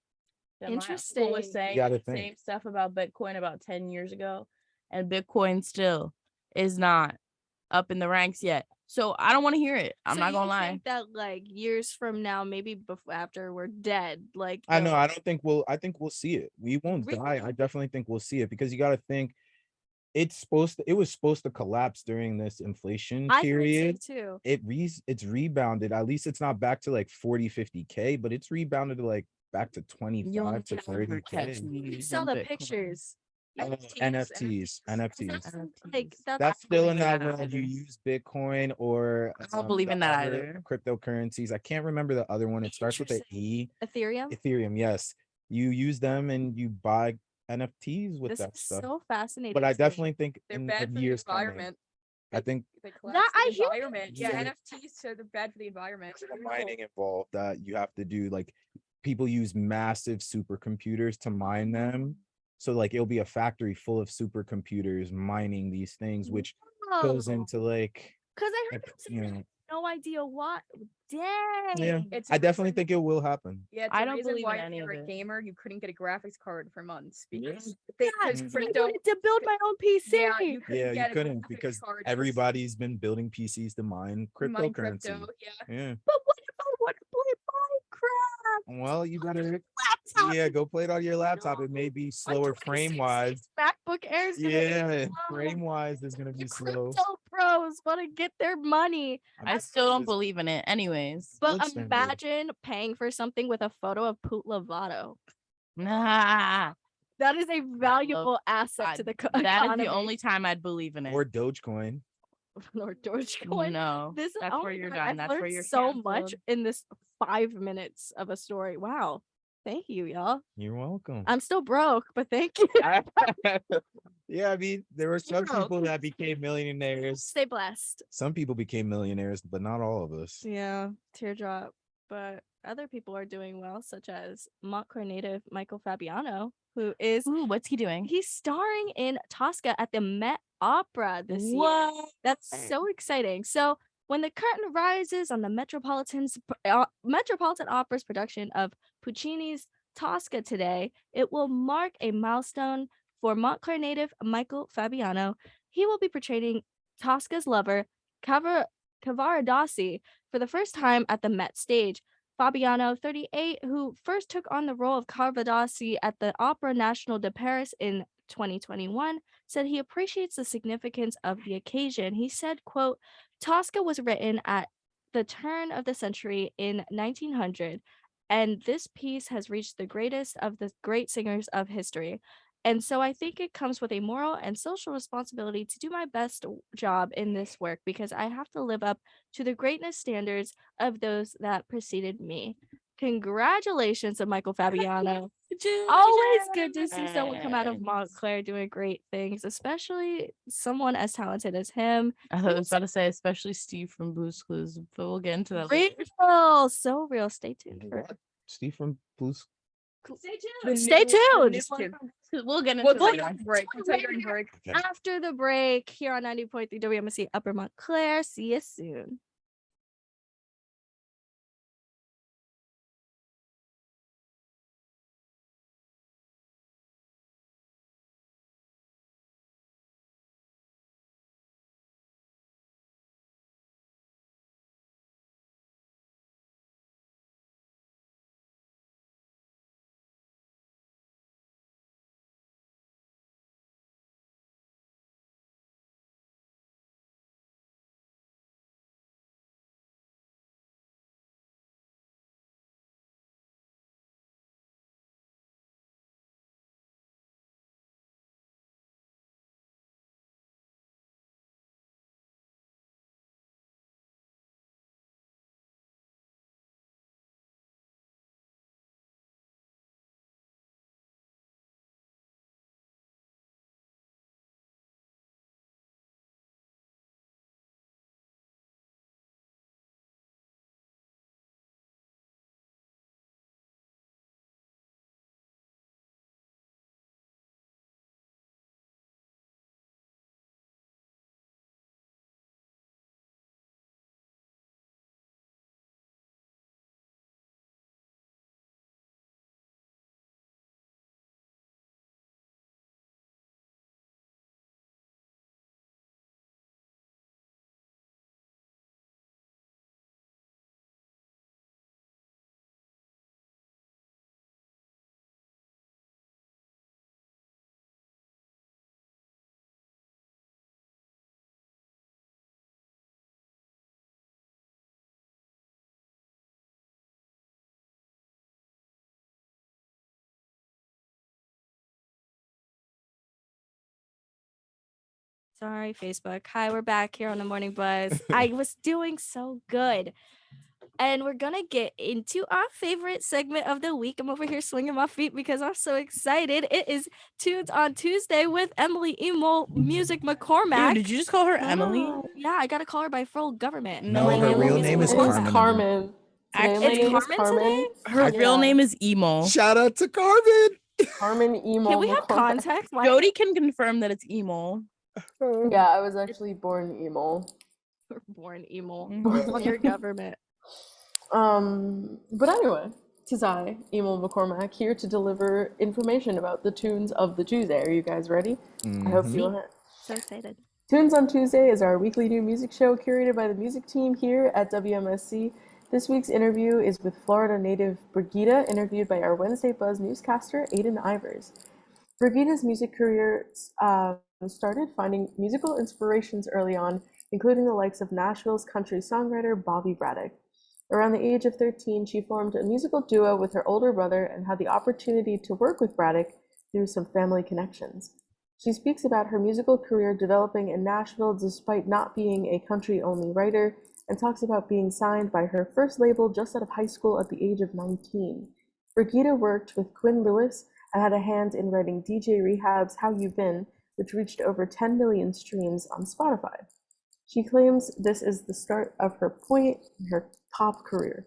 S4: that
S3: Interesting.
S4: my uncle was saying
S6: You gotta
S4: the
S6: think.
S4: same stuff about Bitcoin about 10 years ago, and Bitcoin still is not up in the ranks yet. So I don't want to hear it. I'm
S3: So
S4: not
S3: you
S4: gonna lie.
S3: think that like years from now, maybe after we're dead, like
S6: I know. I think we'll see it. We won't die. I
S3: Really?
S6: definitely think we'll see it because you got to think it was supposed to collapse during this inflation
S3: I
S6: period.
S3: think so too.
S6: It's rebounded. At least it's not back to like 40-50K, but it's rebounded to like back to 25 to 30K.
S3: You saw the pictures.
S6: NFTs.
S3: Like
S6: That's still in that
S4: that
S6: world. You
S4: either.
S6: use Bitcoin or
S4: I don't believe
S6: the
S4: in that
S6: other
S4: either.
S6: cryptocurrencies. I can't remember the other one. It starts with an E.
S3: Ethereum.
S6: Ethereum, yes. You use them and you buy NFTs with
S3: This
S6: that
S3: is
S6: stuff.
S3: so fascinating.
S6: But I
S3: to me.
S6: definitely think
S5: They're
S6: in
S5: bad for the
S6: years coming,
S5: environment.
S6: I think
S5: They collapse
S3: I
S5: the
S3: hear you.
S5: environment. Yeah,
S6: Yeah.
S5: NFTs, so they're bad for the environment.
S6: there's a mining involved that you have to do. Like people use massive supercomputers to mine them. So like it'll be a factory full of supercomputers mining these things, which goes
S3: Oh,
S6: into like,
S3: because I heard
S6: like,
S3: them
S6: you
S3: say
S6: know,
S3: no idea what. Dang.
S6: yeah.
S5: It's
S6: I
S5: a
S6: definitely
S5: reason-
S6: think it will happen.
S5: Yeah, it's
S4: I
S5: a
S4: don't
S5: reason
S4: believe in
S5: why
S4: any
S5: if
S4: of
S5: you're a
S4: it.
S5: gamer, you couldn't get a graphics card for months because
S3: God,
S5: because
S3: I
S5: crypto.
S3: wanted to build my own PC.
S5: Yeah, you couldn't
S6: Yeah, you
S5: get a
S6: couldn't
S5: graphics
S6: because
S5: card because
S6: everybody's been building PCs to mine
S5: you mine
S6: cryptocurrency.
S5: crypto. Yeah.
S6: Yeah.
S3: But what if I want to play Minecraft?
S6: Well, you better
S3: Laptop.
S6: yeah, go play it on your laptop. It may be
S3: A
S6: slower
S3: 2066
S6: frame wise.
S3: MacBook Air is gonna be
S6: Yeah,
S3: slow.
S6: frame wise is gonna
S3: The
S6: be slow.
S3: crypto pros want to get their money.
S4: I still don't believe in it. Anyways.
S3: But
S6: Gold standard.
S3: imagine paying for something with a photo of Poot Lovato.
S4: Nah.
S3: That is a valuable asset to the
S4: That is
S3: economy.
S4: the only time I'd believe in it.
S6: Or Dogecoin.
S3: Or Dogecoin.
S4: No.
S3: This
S4: That's
S3: oh
S4: where
S3: my
S4: you're
S3: God,
S4: done.
S3: I've
S4: That's where
S3: learned
S4: you're
S3: so much
S4: canceled.
S3: in this 5 minutes of a story. Wow. Thank you, y'all.
S6: You're welcome.
S3: I'm still broke, but thank you.
S6: Yeah, I mean, there were some
S3: broke.
S6: people that became millionaires.
S3: Stay blessed.
S6: Some people became millionaires, but not all of us.
S3: Yeah, teardrop. But other people are doing well, such as Montclair native Michael Fabiano, who is
S4: Ooh, what's he doing?
S3: he's starring in Tosca at the Met Opera this year.
S4: What?
S3: That's so exciting. So when the curtain rises on the Metropolitan Opera's production of Puccini's Tosca today, it will mark a milestone for Montclair native Michael Fabiano. He will be portraying Tosca's lover, Cavaradossi, for the first time at the Met stage. Fabiano, 38, who first took on the role of Cavaradossi at the Opera National de Paris in 2021, said he appreciates the significance of the occasion. He said, quote, Tosca was written at the turn of the century in 1900, and this piece has reached the greatest of the great singers of history. And so I think it comes with a moral and social responsibility to do my best job in this work because I have to live up to the greatness standards of those that preceded me. Congratulations to Michael Fabiano. Always good to see someone come out of Montclair doing great things, especially someone as talented as him.
S4: I thought I was about to say, especially Steve from Blue's Clues, but we'll get into that later.
S3: Real, so real. Stay tuned for it.
S6: Steve from Blues.
S3: Stay tuned.
S4: We'll get into
S5: We'll
S4: that.
S5: take a break. We'll take a break.
S3: After the break here on 90.3 WMSC Upper Montclair. See you soon. Sorry, Facebook. Hi, we're back here on the Morning Buzz. I was doing so good. And we're going to get into our favorite segment of the week. I'm over here swinging my feet because I'm so excited. It is Tunes on Tuesday with Emily Emo Music McCormack.
S4: Ew, did you just call her Emily?
S3: Yeah, I got to call her by full government.
S6: No, her real name is
S7: It's
S6: Carmen.
S7: Carmen.
S4: Actually,
S7: Today my name
S3: it's
S7: is
S3: Carmen today?
S4: Her real name is Emo.
S6: Shout out to Carmen.
S7: Carmen Emo.
S3: Can we have
S7: McCormack.
S3: context? Why-
S4: Jody can confirm that it's Emo.
S7: Yeah, I was actually born emo.
S3: We're born emo.
S4: Mhm.
S3: On your government.
S7: But anyway, tis I, Emo McCormack, here to deliver information about the tunes of the Tuesday. Are you guys ready? I hope you are.
S3: So excited.
S7: Tunes on Tuesday is our weekly new music show curated by the music team here at WMSC. This week's interview is with Florida native Brigida, interviewed by our Wednesday Buzz newscaster, Aiden Ivers. Brigida's music career started finding musical inspirations early on, including the likes of Nashville's country songwriter Bobby Braddock. Around the age of 13, she formed a musical duo with her older brother and had the opportunity to work with Braddock through some family connections. She speaks about her musical career developing in Nashville despite not being a country-only writer, and talks about being signed by her first label just out of high school at the age of 19. Brigida worked with Quinn Lewis and had a hand in writing DJ Rehab's How You Been, which reached over 10 million streams on Spotify. She claims this is the start of her point in her pop career.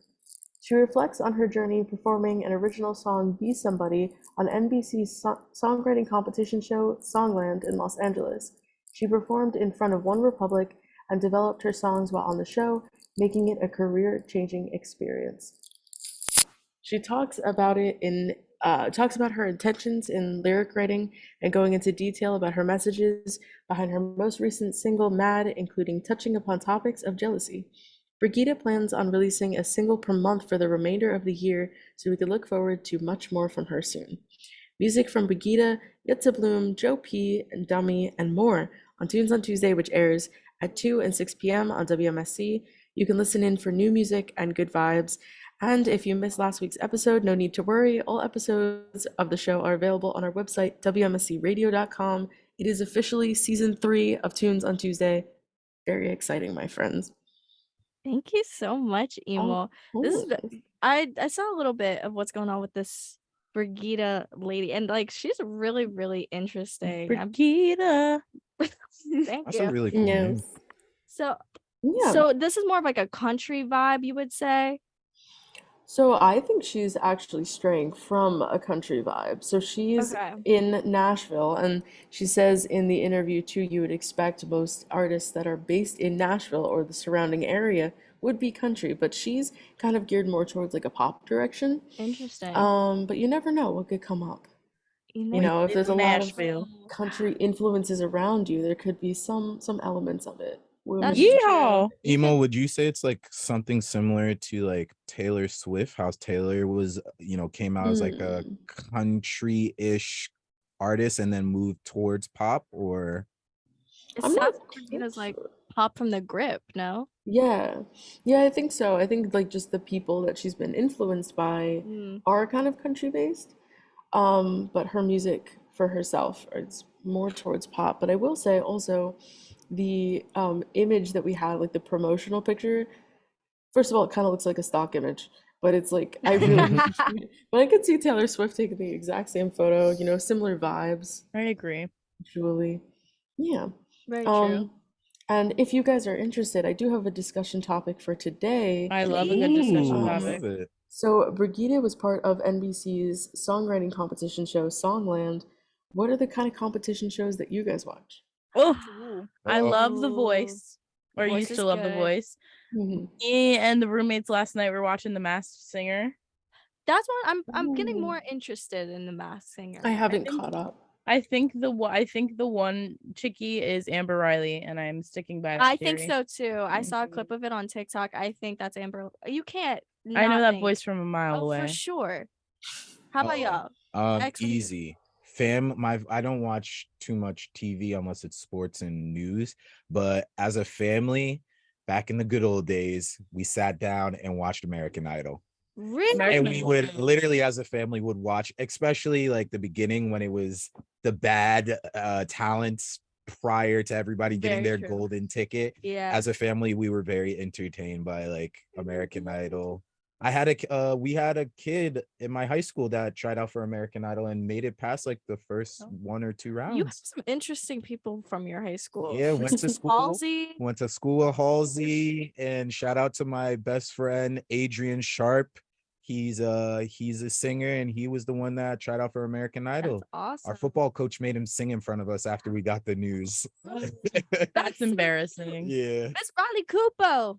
S7: She reflects on her journey performing an original song, Be Somebody, on NBC's songwriting competition show, Songland, in Los Angeles. She performed in front of OneRepublic and developed her songs while on the show, making it a career-changing experience. She talks about her intentions in lyric writing and going into detail about her messages behind her most recent single, Mad, including touching upon topics of jealousy. Brigitte plans on releasing a single per month for the remainder of the year, so we can look forward to much more from her soon. Music from Brigitte, Yet to Bloom, Joe P, and Dummy, and more on Tunes on Tuesday, which airs at 2 and 6 p.m. on WMSC. You can listen in for new music and good vibes. And if you missed last week's episode, no need to worry. All episodes of the show are available on our website, WMSCradio.com. It is officially season 3 of Tunes on Tuesday. Very exciting, my friends.
S3: Thank you so much, Emo. This is
S7: nice.
S3: I saw a little bit of what's going on with this Brigitte lady, and like she's really, really interesting.
S4: Brigitte.
S3: Thank
S6: That's
S3: you.
S6: a really cool name.
S7: Yes.
S3: So
S7: Yeah.
S3: this is more of like a country vibe, you would say?
S7: So I think she's actually straying from a country vibe. So she's
S3: Okay.
S7: in Nashville, and she says in the interview too, you would expect most artists that are based in Nashville or the surrounding area would be country, but she's kind of geared more towards like a pop direction.
S3: Interesting.
S7: But you never know what could come up. You know, if there's a lot of
S4: Nashville.
S7: country influences around you, there could be some elements of it.
S3: That's
S7: Women-
S4: Yeehaw.
S6: Emo, would you say it's like something similar to like Taylor Swift? How Taylor was, came out as like a country-ish artist and then moved towards pop, or
S3: It
S7: I'm
S3: sounds
S7: not
S3: like Brigitte's like
S7: sure.
S3: pop from the grip, no?
S7: Yeah, I think so. I think like just the people that she's been influenced by are kind of country based. But her music for herself is more towards pop. But I will say also the image that we had, like the promotional picture, first of all, it kind of looks like a stock image, but it's like I really but I could see Taylor Swift taking the exact same photo, similar vibes,
S4: I agree.
S7: visually. Yeah.
S3: Very true.
S7: And if you guys are interested, I do have a discussion topic for today.
S4: I love a good discussion
S6: Ooh,
S4: topic.
S6: love it.
S7: So Brigitte was part of NBC's songwriting competition show, Songland. What are the kind of competition shows that you guys watch?
S4: Oh,
S3: Ooh.
S4: I love The
S3: Ooh.
S4: Voice. Or
S3: Voice
S4: used
S3: is
S4: to love The
S3: good.
S4: Voice.
S7: Mhm.
S4: Me and the roommates last night were watching The Masked Singer.
S3: That's what I'm getting
S7: Ooh.
S3: more interested in the Masked Singer.
S7: I haven't
S4: think-
S7: caught up.
S4: I think the one chickie is Amber Riley, and I'm sticking by that
S3: I think
S4: theory.
S3: so too. I saw a clip of it on TikTok. I think that's Amber. You can't.
S4: I know
S3: not
S4: that
S3: think.
S4: voice from a mile
S3: Oh,
S4: away.
S3: for sure. How about y'all? X, what do you-
S6: Easy. I don't watch too much TV unless it's sports and news, but as a family, back in the good old days, we sat down and watched American Idol.
S3: Really?
S4: American
S6: And we would literally, as a family, would watch, especially like the beginning when it was the bad talents prior to everybody getting
S3: Very
S6: their
S3: true.
S6: golden ticket.
S3: Yeah.
S6: As a family, we were very entertained by like American Idol. We had a kid in my high school that tried out for American Idol and made it past like the first 1 or 2 rounds.
S3: You have some interesting people from your high school.
S6: Yeah, went to school.
S3: Halsey.
S6: Went to school at Halsey, and shout out to my best friend Adrian Sharp. He's a singer, and he was the one that tried out for American Idol.
S3: That's awesome.
S6: Our football coach made him sing in front of us after we got the news.
S4: That's embarrassing.
S6: Yeah.
S3: Miss Riley Cooper.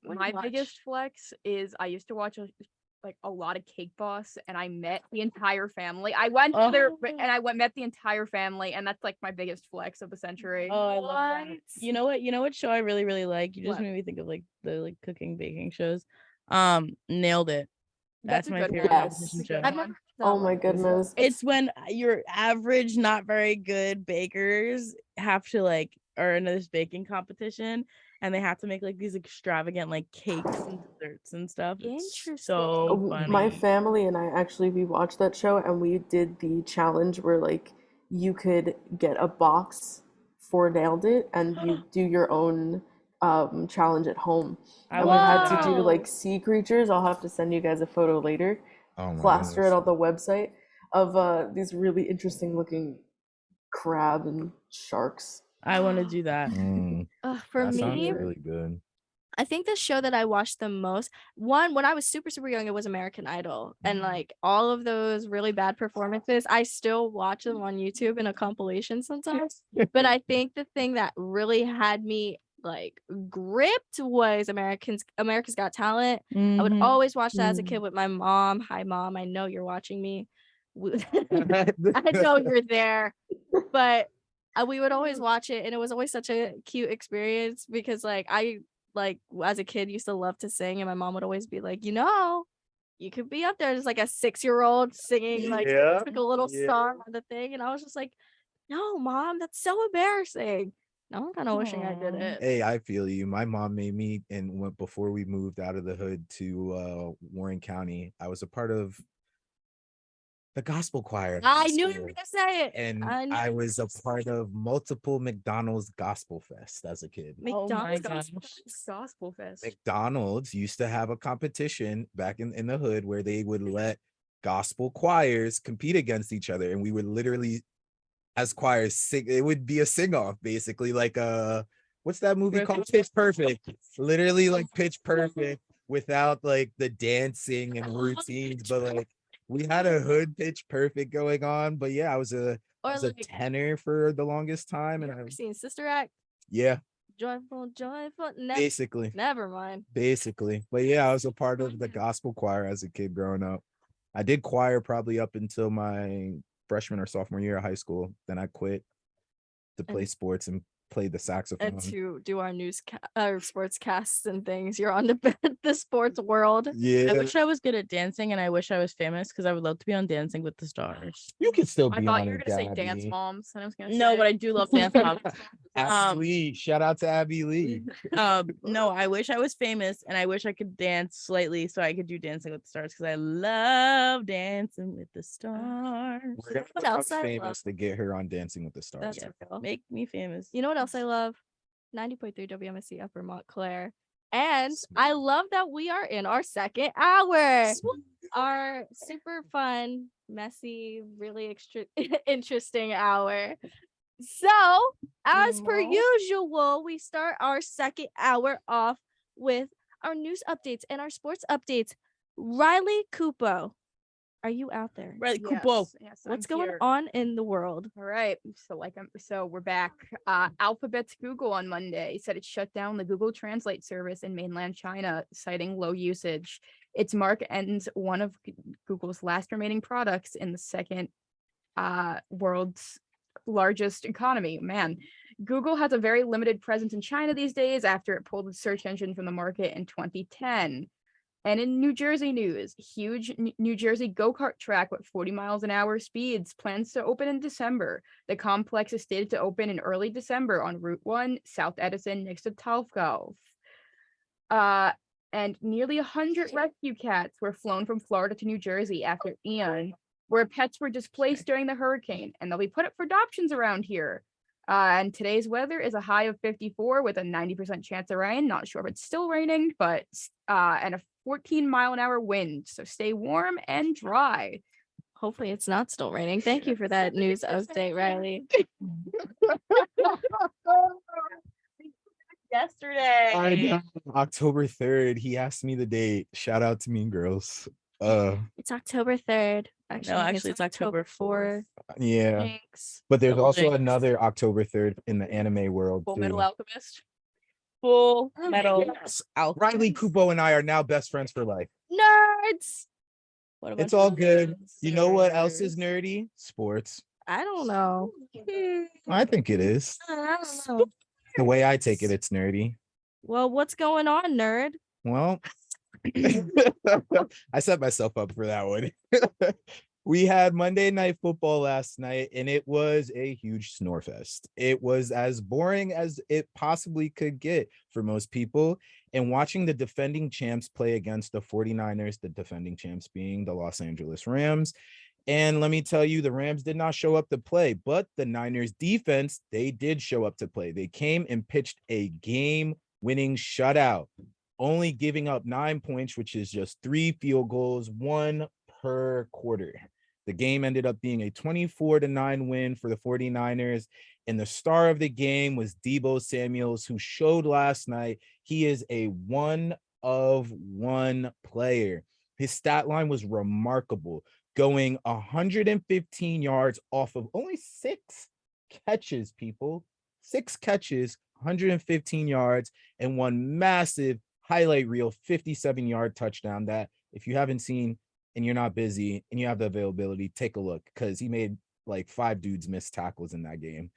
S5: My biggest flex is I used to watch a lot of Cake Boss, and I met the entire family. I went there and I met the entire family, and that's like my biggest flex of the century.
S4: Oh, I love that.
S3: What?
S4: You know what show I really, really like? You just
S3: What?
S4: made me think of like the like cooking baking shows. Nailed It. That's
S5: a
S4: my
S5: good
S4: favorite
S5: one.
S4: competition
S5: That's a
S4: show.
S5: good
S3: I've
S5: one.
S3: never heard that
S7: Oh my
S3: one.
S7: goodness.
S4: It's when your average, not very good bakers have to like are in this baking competition, and they have to make like these extravagant like cakes and desserts and stuff. It's so funny.
S7: My family and I actually, we watched that show, and we did the challenge where like you could get a box for Nailed It, and you do your own challenge at home.
S4: I
S7: And we had
S3: love
S7: to do
S3: that.
S7: like sea creatures. I'll have to send you guys a photo later.
S6: Oh my
S7: Plaster it
S6: goodness.
S7: on the website of these really interesting looking crab and sharks.
S4: I want to do that.
S3: For
S6: That sounds
S3: me,
S6: really good.
S3: I think the show that I watched the most, one, when I was super, super young, it was American Idol. And like all of those really bad performances, I still watch them on YouTube in a compilation sometimes. But I think the thing that really had me like gripped was America's Got Talent. I would always watch that as a kid with my mom. Hi, Mom. I know you're watching me. I know you're there. But we would always watch it, and it was always such a cute experience because like as a kid used to love to sing, and my mom would always be like, you could be up there as like a 6-year-old singing like a little song on the thing, and I was just like, no, Mom, that's so embarrassing. Now I'm kind of wishing I did it.
S6: Hey, I feel you. My mom made me, and before we moved out of the hood to Warren County, I was a part of the gospel choir.
S3: I knew you were gonna say it.
S6: And I was a part of multiple McDonald's Gospel Fest as a kid.
S3: McDonald's
S5: Gospel Fest.
S6: McDonald's used to have a competition back in the hood where they would let gospel choirs compete against each other, and we would literally, as choirs, sing. It would be a sing-off, basically, like what's that movie called? Pitch Perfect. Literally like Pitch Perfect without like the dancing and routines, but like we had a hood Pitch Perfect going on. But yeah, I was a tenor for the longest time, and I've
S3: seen Sister Act.
S6: Yeah.
S3: Joyful.
S6: Basically.
S3: Never mind.
S6: Basically. But yeah, I was a part of the gospel choir as a kid growing up. I did choir probably up until my freshman or sophomore year of high school. Then I quit to play sports and played the saxophone.
S3: And to do our sports casts and things. You're on the sports world.
S6: Yeah.
S4: I wish I was good at dancing, and I wish I was famous because I would love to be on Dancing with the Stars.
S6: You could still be
S5: I thought
S6: on
S5: you were
S6: it,
S5: gonna say
S6: Gabi.
S5: Dance Moms, and I was gonna
S4: No, but I do love Dance Moms.
S6: Abby Lee. Shout out to Abby Lee.
S4: No, I wish I was famous, and I wish I could dance slightly so I could do Dancing with the Stars because I love Dancing with the Stars.
S6: We're gonna
S3: What
S6: become
S3: else I
S6: famous
S3: love?
S6: to get her on Dancing with the Stars.
S3: That's real.
S4: Make me famous.
S3: You know what else I love? 90.3 WMSC Upper Montclair. And I love that we are in our second hour. Our super fun, messy, really interesting hour. So, as per usual, we start our second hour off with our news updates and our sports updates. Riley Kupo, are you out there?
S4: Riley Kupo.
S5: Yes,
S3: What's
S5: I'm
S3: going
S5: here.
S3: on in the world?
S5: All right. So we're back. Alphabet's Google on Monday said it shut down the Google Translate service in mainland China, citing low usage. Its mark ends one of Google's last remaining products in the second world's largest economy. Man, Google has a very limited presence in China these days after it pulled its search engine from the market in 2010. And in New Jersey news, huge New Jersey go-kart track with 40 miles an hour speeds plans to open in December. The complex is slated to open in early December on Route 1, South Edison, next to Talfgolf. And nearly 100 rescue cats were flown from Florida to New Jersey after Ian, where pets were displaced during the hurricane, and they'll be put up for adoptions around here. And today's weather is a high of 54 with a 90% chance of rain. Not sure if it's still raining, but and a 14-mile-an-hour wind. So stay warm and dry.
S3: Hopefully it's not still raining. Thank you for that news update, Riley.
S4: Yesterday.
S6: I know. October 3rd. He asked me the date. Shout out to Mean Girls.
S3: It's October 3rd.
S4: Actually, it's October 4th.
S6: Yeah.
S3: Thanks.
S6: But there's
S4: Double
S6: also
S4: jinx.
S6: another October 3rd in the anime world.
S5: Full
S6: too.
S5: Metal Alchemist.
S4: Full Metal
S6: Yes.
S4: Alchemist.
S6: Riley Kupo and I are now best friends for life.
S3: Nerds.
S4: What a bunch
S6: It's all
S4: of
S6: good. You know what else
S4: nerds.
S6: is nerdy? Sports.
S3: I don't know.
S6: I think it is.
S3: I don't know.
S6: The way I take it, it's nerdy.
S3: Well, what's going on, nerd?
S6: Well, I set myself up for that one. We had Monday Night Football last night, and it was a huge snore fest. It was as boring as it possibly could get for most people. And watching the defending champs play against the 49ers, the defending champs being the Los Angeles Rams. And let me tell you, the Rams did not show up to play, but the Niners defense, they did show up to play. They came and pitched a game-winning shutout, only giving up 9 points, which is just 3 field goals, 1 per quarter. The game ended up being a 24-9 win for the 49ers. And the star of the game was Deebo Samuels, who showed last night he is a one-of-one player. His stat line was remarkable, going 115 yards off of only 6 catches, people. 6 catches, 115 yards, and one massive highlight reel 57-yard touchdown that if you haven't seen and you're not busy and you have the availability, take a look, because he made like 5 dudes miss tackles in that game.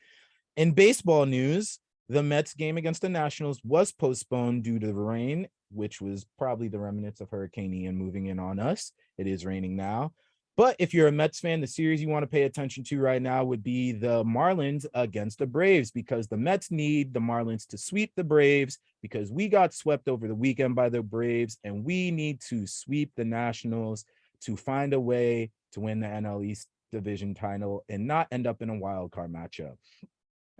S6: In baseball news, the Mets game against the Nationals was postponed due to the rain, which was probably the remnants of Hurricane Ian moving in on us. It is raining now. But if you're a Mets fan, the series you want to pay attention to right now would be the Marlins against the Braves, because the Mets need the Marlins to sweep the Braves, because we got swept over the weekend by the Braves, and we need to sweep the Nationals to find a way to win the NL East division title and not end up in a wild card matchup.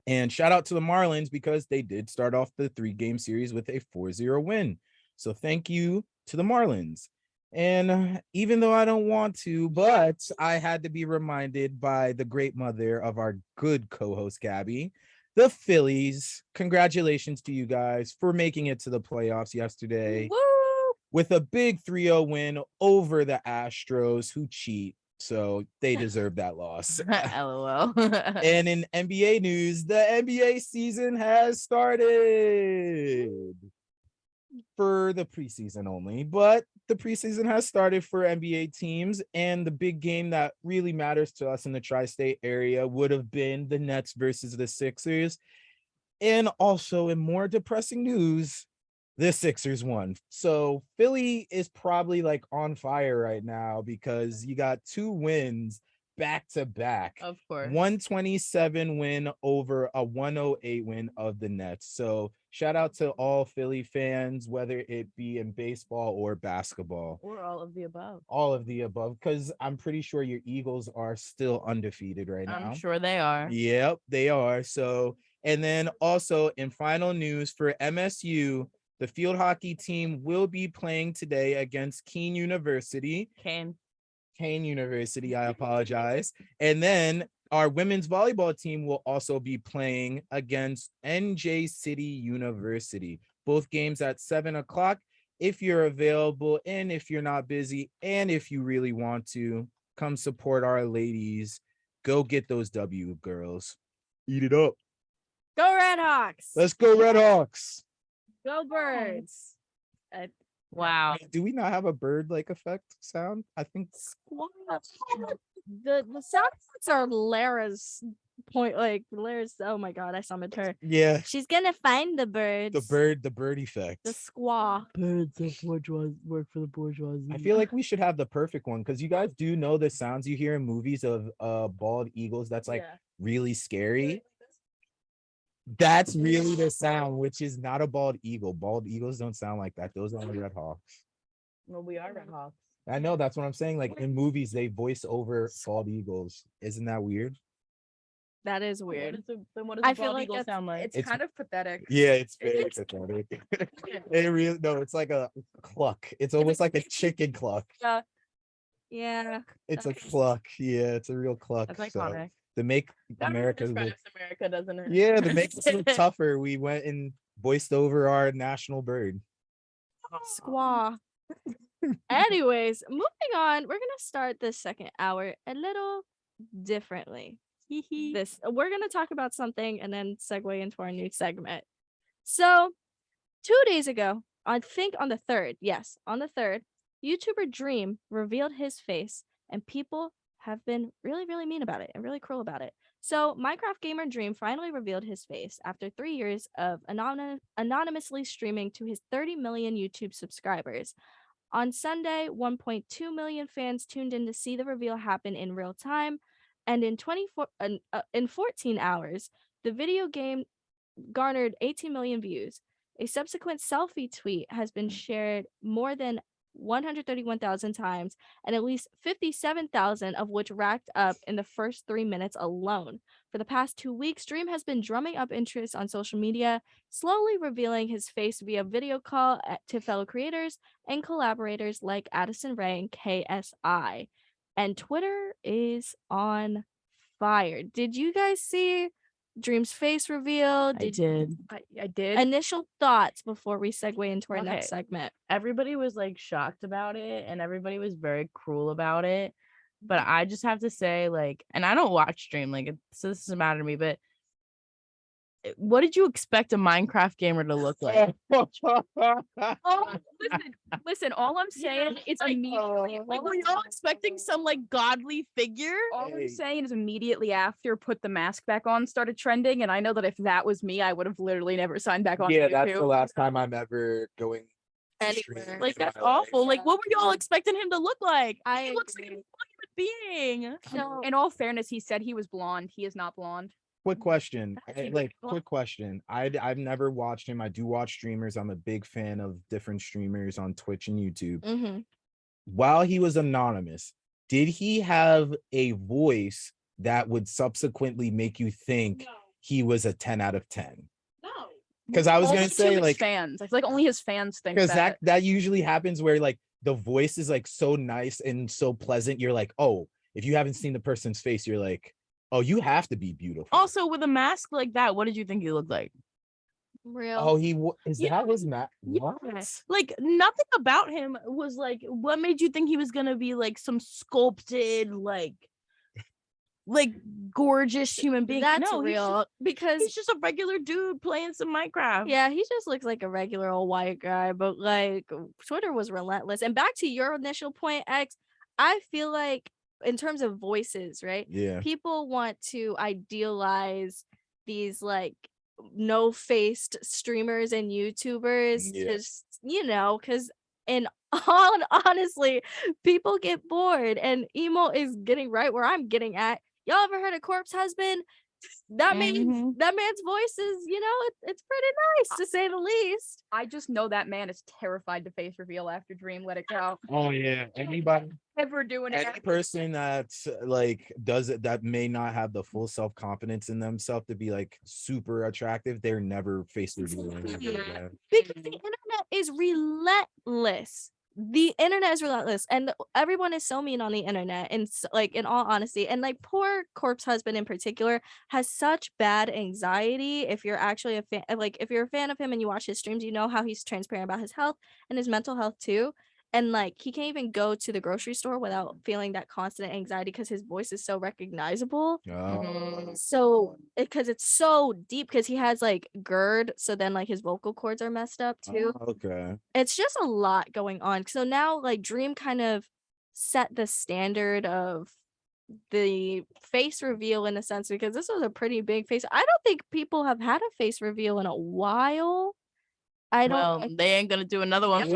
S6: And shout out to the Marlins, because they did start off the 3-game series with a 4-0 win. So thank you to the Marlins. And even though I don't want to, but I had to be reminded by the great mother of our good co-host, Gabi, the Phillies. Congratulations to you guys for making it to the playoffs yesterday.
S3: Woo!
S6: With a big 3-0 win over the Astros, who cheat. So they deserve that loss.
S4: LOL.
S6: And in NBA news, the NBA season has started for the preseason only, but the preseason has started for NBA teams. And the big game that really matters to us in the tri-state area would have been the Nets versus the Sixers. And also, in more depressing news, the Sixers won. So Philly is probably like on fire right now, because you got 2 wins back to back.
S4: Of course.
S6: 127 win over a 108 win of the Nets. So shout out to all Philly fans, whether it be in baseball or basketball.
S4: Or all of the above.
S6: All of the above, because I'm pretty sure your Eagles are still undefeated right now.
S4: I'm sure they are.
S6: Yep, they are. So, and then also in final news for MSU, the field hockey team will be playing today against Keene University.
S4: Kane
S6: University, I apologize. And then our women's volleyball team will also be playing against NJ City University. Both games at 7:00. If you're available, and if you're not busy, and if you really want to, come support our ladies. Go get those W, girls. Eat it up.
S3: Go Red Hawks!
S6: Let's go, Red Hawks.
S3: Go Birds!
S4: Wow.
S6: Do we not have a bird like effect sound? I think
S3: The sound effects are Lara's point. Like Lara's. Oh my god, I summoned her.
S6: yeah,
S3: She's gonna find the birds.
S6: the bird effect.
S3: The squaw.
S4: Birds of bourgeois work for the bourgeoisie.
S6: I feel like we should have the perfect one, because you guys do know the sounds you hear in movies of bald eagles. That's like really scary. That's really the sound, which is not a bald eagle. Bald eagles don't sound like that. Those are Red Hawks.
S4: Well, we are Red Hawks.
S6: I know, that's what I'm saying. Like in movies, they voice over bald eagles. Isn't that weird?
S3: That is weird.
S4: Then what does
S3: I
S4: a
S3: feel
S4: bald
S3: like
S4: eagle sound like?
S5: It's kind of pathetic.
S6: Yeah, it's very pathetic. It really, no, it's like a cluck. It's almost like a chicken cluck.
S3: Yeah.
S6: It's a cluck. Yeah, it's a real cluck.
S4: That's
S6: So
S4: iconic.
S6: to make
S4: That
S6: America look,
S4: describes America, doesn't it?
S6: yeah, to make us look tougher, we went and voiced over our national bird.
S3: Squaw. Anyways, moving on, we're gonna start this second hour a little differently. We're gonna talk about something and then segue into our new segment. So 2 days ago, I think on the 3rd, on the 3rd, YouTuber Dream revealed his face, and people have been really, really mean about it and really cruel about it. So Minecraft gamer Dream finally revealed his face after 3 years of anonymously streaming to his 30 million YouTube subscribers. On Sunday, 1.2 million fans tuned in to see the reveal happen in real time, and in 14 hours, the video game garnered 18 million views. A subsequent selfie tweet has been shared more than 131,000 times, and at least 57,000 of which racked up in the first 3 minutes alone. For the past 2 weeks, Dream has been drumming up interest on social media, slowly revealing his face via video call to fellow creators and collaborators like Addison Rae and KSI. and Twitter is on fire. Did you guys see Dream's face reveal?
S4: I did.
S5: I did.
S3: Initial thoughts before we segue into our next
S4: Okay.
S3: segment.
S4: Everybody was like shocked about it, and everybody was very cruel about it. But I just have to say, like, and I don't watch Dream, like, so this doesn't matter to me. But what did you expect a Minecraft gamer to look like?
S5: Oh, listen. All I'm saying is immediately.
S4: Like, were y'all expecting some like godly figure?
S5: All I'm saying is immediately after Put the Mask Back On started trending, and I know that if that was me, I would have literally never signed back on.
S6: Yeah,
S5: YouTube.
S6: that's the last time I'm ever going
S3: Anywhere.
S4: Like, that's awful. Like, what were y'all expecting him to look like?
S3: I
S4: He looks like a
S3: agree.
S4: full human being.
S3: So,
S5: In all fairness, he said he was blonde. He is not blonde.
S6: Quick question.
S4: Actually,
S6: Like,
S4: well-
S6: quick question. I've never watched him. I do watch streamers. I'm a big fan of different streamers on Twitch and YouTube.
S3: mhm.
S6: While he was anonymous, did he have a voice that would subsequently make you think
S1: No.
S6: he was a 10 out of 10?
S1: No.
S6: Because I was
S5: Only
S6: gonna
S5: to
S6: say,
S5: his
S6: like,
S5: fans. I feel like only his fans think
S6: because
S5: that.
S6: that usually happens where like the voice is like so nice and so pleasant. You're like, oh, if you haven't seen the person's face, you're like, oh, you have to be beautiful.
S4: Also, with a mask like that, what did you think he looked like?
S3: Real.
S6: Oh, is
S4: Yeah.
S6: that his mask? What?
S4: Yes. Like, nothing about him was like, what made you think he was gonna be like some sculpted, like gorgeous human being?
S3: That's
S4: No,
S3: real because
S4: He's just a regular dude playing some Minecraft.
S3: yeah, he just looks like a regular old white guy, but like Twitter was relentless. And back to your initial point, X, I feel like in terms of voices, right?
S6: Yeah.
S3: People want to idealize these like no-faced streamers and YouTubers
S6: Yeah.
S3: just, because in honestly, people get bored and emo is getting right where I'm getting at. Y'all ever heard of Corpse Husband? That means
S4: Mhm.
S3: that man's voice is, it's pretty nice to say the least.
S5: I just know that man is terrified to face reveal after Dream Let It Go.
S6: Oh yeah. Anybody,
S5: Ever doing it?
S6: any person that's like does it that may not have the full self-confidence in themselves to be like super attractive, they're never face revealing ever again.
S3: Because the internet is relentless. The internet is relentless, and everyone is so mean on the internet. And like, in all honesty, and like, poor Corpse Husband in particular has such bad anxiety. If you're actually a fan, like, if you're a fan of him and you watch his streams, you know how he's transparent about his health and his mental health too. And like, he can't even go to the grocery store without feeling that constant anxiety because his voice is so recognizable.
S6: Oh,
S3: So because it's so deep, because he has like GERD, so then like his vocal cords are messed up too.
S6: okay.
S3: It's just a lot going on. So now like Dream kind of set the standard of the face reveal in a sense, because this was a pretty big face. I don't think people have had a face reveal in a while. I don't
S4: Well, they ain't gonna do another one.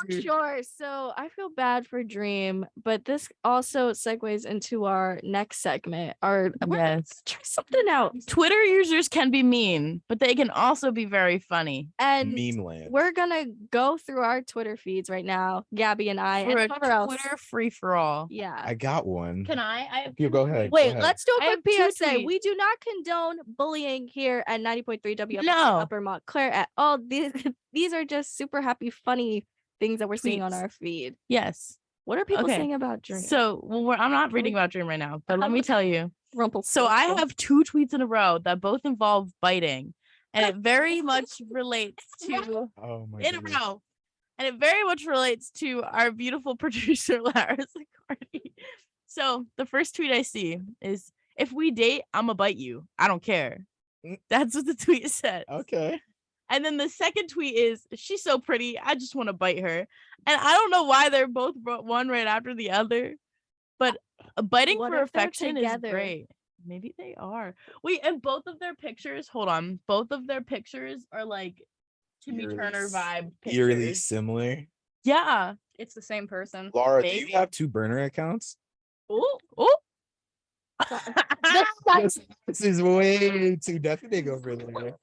S3: for sure. So I feel bad for Dream, but this also segues into our next segment. We're gonna
S4: Yes.
S3: try something out.
S4: Twitter users can be mean, but they can also be very funny.
S3: And
S6: Meme land.
S3: we're gonna go through our Twitter feeds right now, Gabi and I,
S4: For
S3: and
S4: a
S3: whoever else.
S4: Twitter free for all.
S3: Yeah.
S6: I got one.
S4: Can I have
S6: You go ahead.
S3: Wait,
S6: go ahead.
S3: let's do a
S4: I
S3: quick
S4: have two
S3: PSA.
S4: tweets.
S3: We do not condone bullying here at 90.3 WFC
S4: No.
S3: Upper Montclair at all. These are just super happy, funny things that we're seeing on
S4: Tweets.
S3: our feed.
S4: Yes.
S3: What are people
S4: Okay.
S3: saying about Dream?
S4: So, I'm not reading about Dream right now, but let me tell you. So I have two tweets in a row that both involve biting, and it very much relates to
S6: Oh my
S4: in a
S6: goodness.
S4: row, and it very much relates to our beautiful producer Lara Sicardi. So the first tweet I see is, "If we date, I'ma bite you. I don't care." That's what the tweet said.
S6: Okay.
S4: And then the second tweet is, "She's so pretty, I just want to bite her." And I don't know why they're both one right after the other, but biting
S3: What
S4: for
S3: if they're
S4: affection
S3: together?
S4: is great. Maybe they are. Wait, and both of their pictures, hold on. Both of their pictures are like Timmy
S6: Eerily
S4: Turner
S6: s-
S4: vibe
S6: Eerily
S4: pictures.
S6: similar.
S4: Yeah.
S5: It's the same person.
S6: Laura, do
S4: Maybe.
S6: you have two burner accounts?
S4: Oh, oh.
S6: This is way too deafening over there.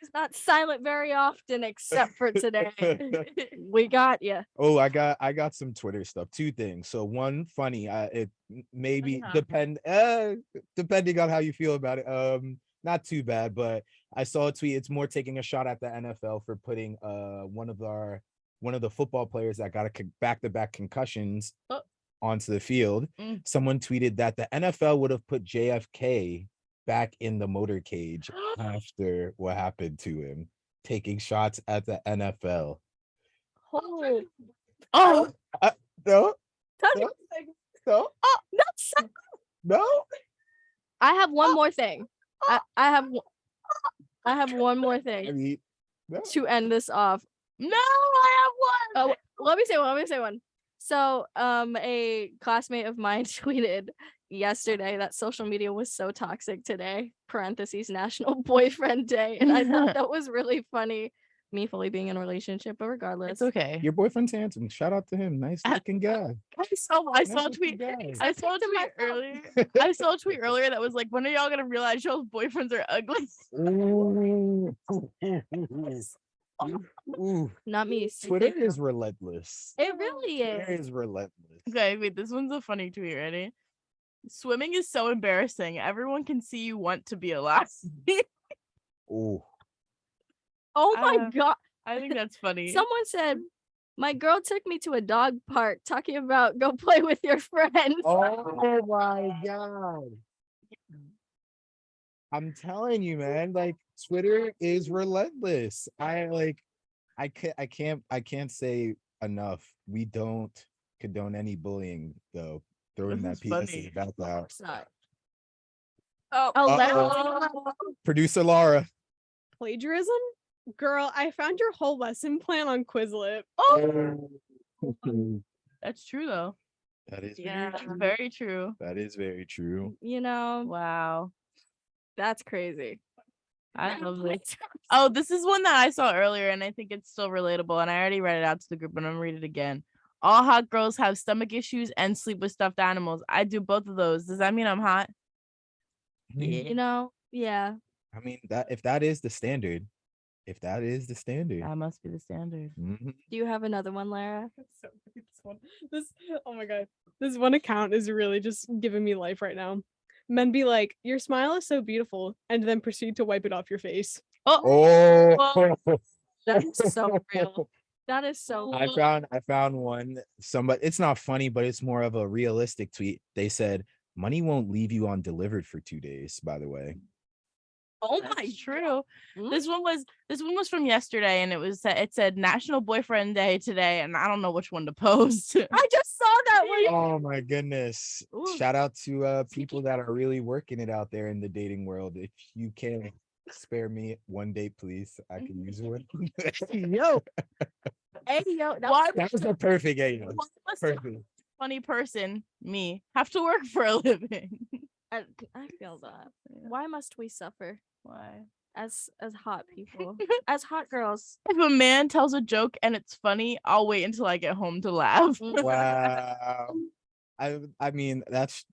S3: It's not silent very often except for today. We got you.
S6: Oh, I got some Twitter stuff. Two things. So one, funny. It maybe
S4: Uh-huh.
S6: depending on how you feel about it. Not too bad, but I saw a tweet. It's more taking a shot at the NFL for putting one of our one of the football players that got a back-to-back concussions
S4: Oh.
S6: onto the field. Someone tweeted that the NFL would have put JFK back in the motorcade after what happened to him, taking shots at the NFL.
S3: Holy.
S4: Oh,
S6: No,
S3: Touch-
S6: no,
S3: Oh, that's so-
S6: no.
S3: I have one more thing. I have one more
S6: I
S3: thing
S6: mean, no.
S3: to end this off.
S4: no, I have one.
S3: Oh, let me say one. So, a classmate of mine tweeted yesterday that social media was so toxic today, parentheses, National Boyfriend Day. And I thought that was really funny, me fully being in a relationship, but regardless.
S4: It's okay.
S6: Your boyfriend's handsome. Shout out to him. Nice looking guy.
S4: I saw a
S6: Nice
S4: tweet.
S6: looking guy.
S4: I saw a tweet earlier. I saw a tweet earlier that was like, when are y'all gonna realize y'all's boyfriends are ugly?
S6: Ooh. Ooh.
S3: Not me.
S6: Twitter is relentless.
S3: It really
S6: Twitter
S3: is.
S6: is relentless.
S4: Okay, wait, this one's a funny tweet. Ready? Swimming is so embarrassing. Everyone can see you want to be alive.
S6: Ooh.
S3: Oh my God.
S4: I think that's funny.
S3: Someone said, my girl took me to a dog park talking about go play with your friends.
S6: Oh my God. I'm telling you, man, like Twitter is relentless. I can't say enough. We don't condone any bullying though. Throwing that
S4: This is
S6: PSA
S4: funny.
S6: back out.
S3: It's not.
S5: Oh,
S6: Producer Laura.
S1: Plagiarism? Girl, I found your whole lesson plan on Quizlet.
S4: That's true though.
S6: That is
S3: Yeah.
S4: That's very true.
S6: that is very true.
S3: You know,
S4: Wow.
S3: that's crazy.
S4: I love this. Oh, this is one that I saw earlier, and I think it's still relatable. And I already read it out to the group, but I'm gonna read it again. All hot girls have stomach issues and sleep with stuffed animals. I do both of those. Does that mean I'm hot?
S3: You know, yeah.
S6: I mean that if that is the standard,
S4: That must be the standard.
S6: Mhm.
S3: Do you have another one, Lara?
S1: So this one, oh my God, this one account is really just giving me life right now. Men be like, your smile is so beautiful, and then proceed to wipe it off your face.
S6: Oh,
S3: That is so real. That is so
S6: I found one. Somebody, it's not funny, but it's more of a realistic tweet. They said, "Money won't leave you undelivered for 2 days." By the way,
S3: Oh
S4: That's true.
S3: Mm.
S4: This one was from yesterday, and it said National Boyfriend Day today, and I don't know which one to post.
S3: I just saw that one.
S6: oh my goodness!
S3: Ooh.
S6: Shout out to people that are really working it out there in the dating world. If you can spare me one date, please, I can use one.
S3: Yo. Hey, yo.
S4: Why
S6: That was a perfect. Yeah,
S4: why must a
S6: perfect.
S4: funny person, me, have to work for a living?
S3: I feel that. Why must we suffer
S4: Why?
S3: as hot people, as hot girls?
S4: If a man tells a joke and it's funny, I'll wait until I get home to laugh.
S6: Wow. I mean, that's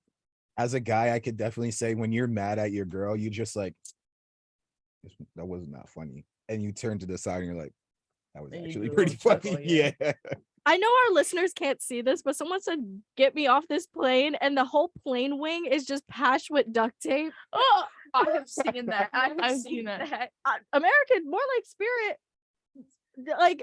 S6: as a guy, I could definitely say when you're mad at your girl, you just like that wasn't that funny. And you turn to the side and you're like, that was
S4: And you
S6: actually
S4: do a
S6: pretty
S4: little
S6: funny.
S4: chuckle,
S6: Yeah.
S4: yeah.
S3: I know our listeners can't see this, but someone said, "Get me off this plane," and the whole plane wing is just patched with duct tape.
S4: Oh,
S5: I have seen that.
S4: I've
S5: I've
S4: seen
S5: seen
S4: that.
S5: that.
S3: American, more like Spirit. Like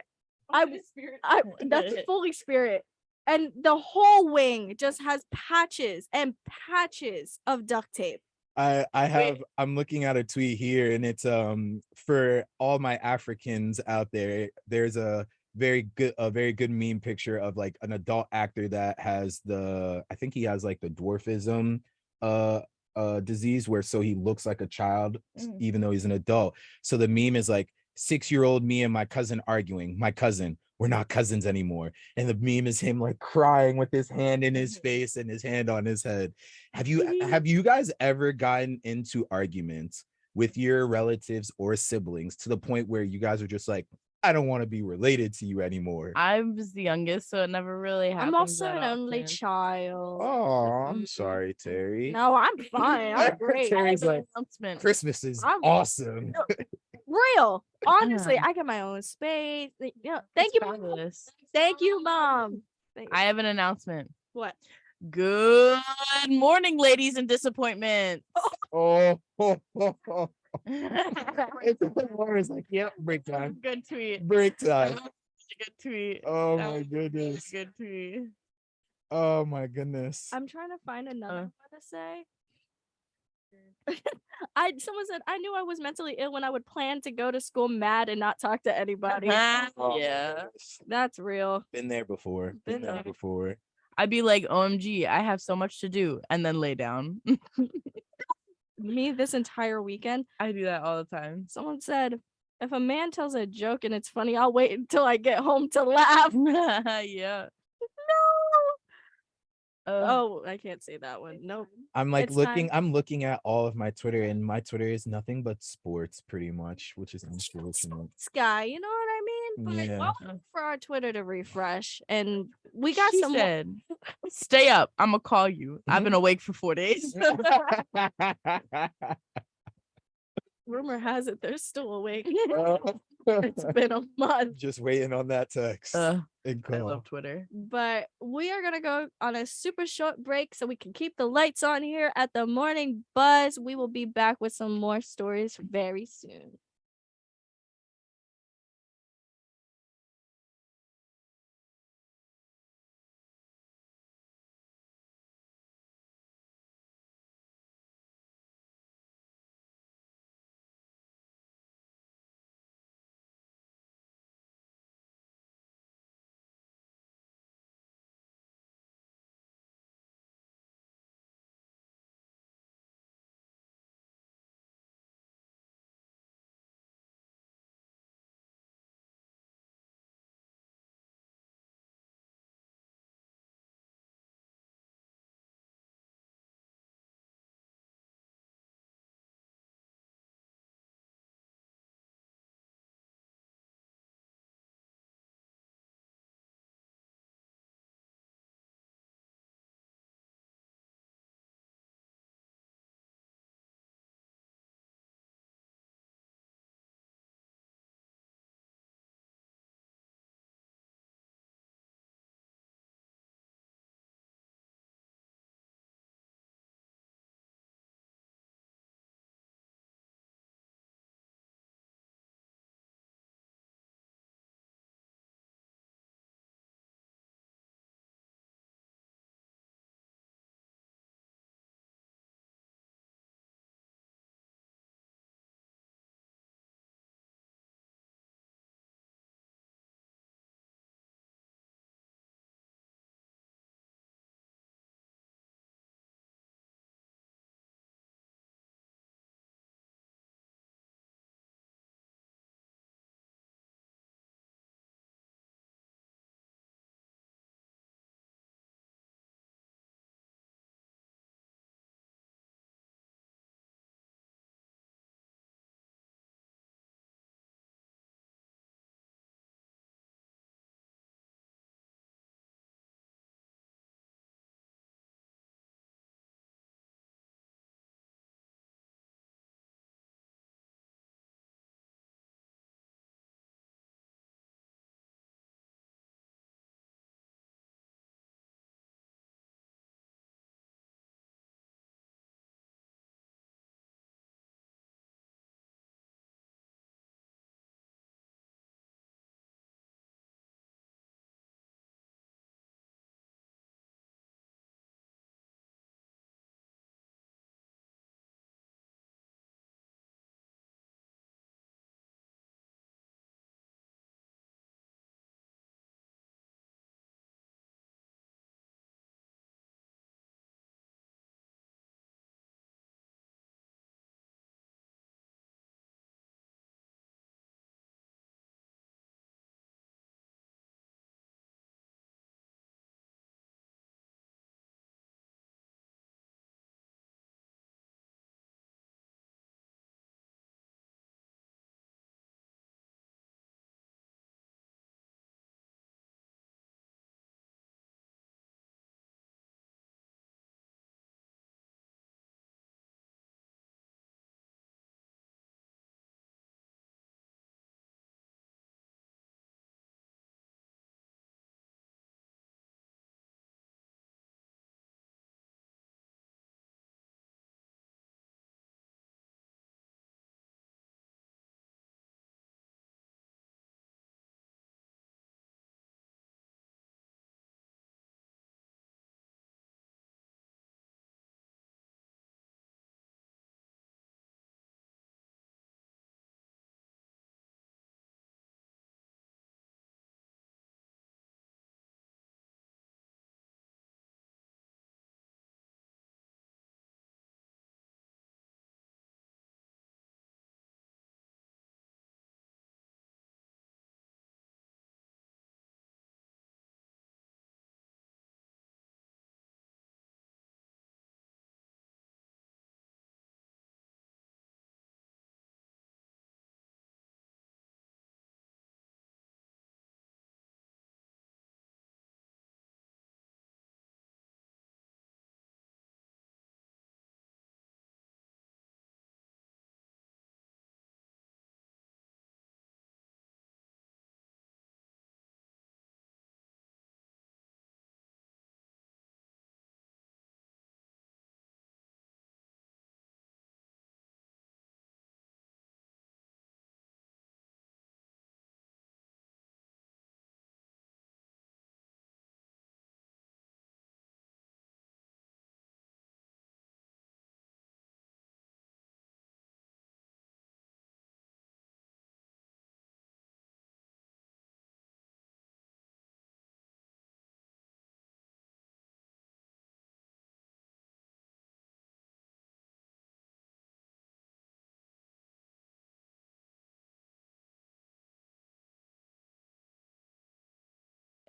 S3: that's fully Spirit, and the whole wing just has patches and patches of duct tape.
S6: I'm looking at a tweet here, and it's for all my Africans out there, there's a very good meme picture of like an adult actor that has I think he has like the dwarfism disease, where so he looks like a child even though he's an adult. So the meme is like 6-year-old me and my cousin arguing. My cousin, we're not cousins anymore. And the meme is him like crying with his hand in his face and his hand on his head. Have you guys ever gotten into arguments with your relatives or siblings to the point where you guys are just like, I don't want to be related to you anymore?
S4: I was the youngest, so it never really happened.
S3: I'm also an only
S4: often.
S3: child.
S6: Oh, I'm sorry, Terry.
S3: No, I'm fine. I'm great.
S6: Terry's like,
S4: Announcement.
S6: Christmas is
S3: I'm-
S6: awesome.
S3: Real. Honestly,
S4: Yeah.
S3: I get my own space. Thank you, Mom.
S4: Fabulous.
S3: Thank you, Mom.
S4: I have an announcement.
S1: What?
S4: Good morning, ladies in disappointment.
S6: Oh. It's like, yep, break time.
S4: Good tweet.
S6: Break time.
S4: a good tweet.
S6: Oh
S4: That
S6: my
S4: was a
S6: goodness.
S4: good tweet.
S6: Oh my goodness.
S3: I'm trying to find another one to say. Someone said I knew I was mentally ill when I would plan to go to school mad and not talk to anybody.
S6: Oh,
S4: Yeah.
S3: That's real.
S6: Been there before. Been there
S3: there.
S6: before.
S4: I'd be like, OMG, I have so much to do, and then lay down.
S3: Me this entire weekend.
S4: I do that all the time.
S3: Someone said, if a man tells a joke and it's funny, I'll wait until I get home to laugh.
S4: Yeah.
S3: Oh, I can't say that one. Nope.
S6: I'm like
S3: It's
S6: looking,
S3: time.
S6: I'm looking at all of my Twitter, and my Twitter is nothing but sports pretty much, which is unfortunate.
S3: Sports guy, you know what I mean? But
S6: Yeah.
S3: well, for our Twitter to refresh, and we got some.
S4: said, stay up. I'm gonna call you. I've been awake for 4 days.
S3: Rumor has it they're still awake. It's been a month.
S6: Just waiting on that text. And
S4: I
S6: call.
S4: love Twitter.
S3: But we are gonna go on a super short break so we can keep the lights on here at the Morning Buzz. We will be back with some more stories very soon.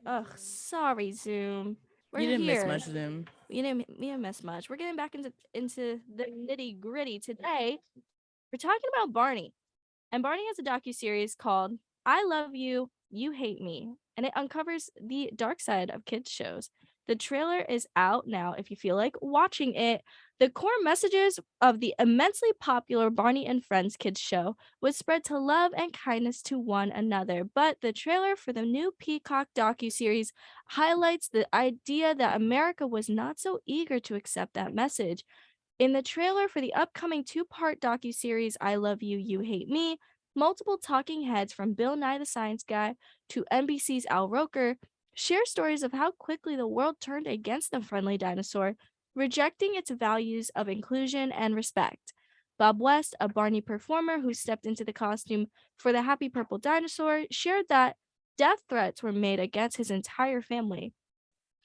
S3: Ugh, sorry, Zoom. We're
S4: You didn't
S3: here.
S4: miss much, Zoom.
S3: We didn't miss much. We're getting back into the nitty gritty today. We're talking about Barney, and Barney has a docuseries called "I Love You, You Hate Me," and it uncovers the dark side of kids shows. The trailer is out now. If you feel like watching it, the core messages of the immensely popular Barney and Friends kids show was spread to love and kindness to one another. But the trailer for the new Peacock docuseries highlights the idea that America was not so eager to accept that message. In the trailer for the upcoming two-part docuseries I Love You, You Hate Me, multiple talking heads from Bill Nye the Science Guy to NBC's Al Roker share stories of how quickly the world turned against the friendly dinosaur, rejecting its values of inclusion and respect. Bob West, a Barney performer who stepped into the costume for the Happy Purple Dinosaur, shared that death threats were made against his entire family.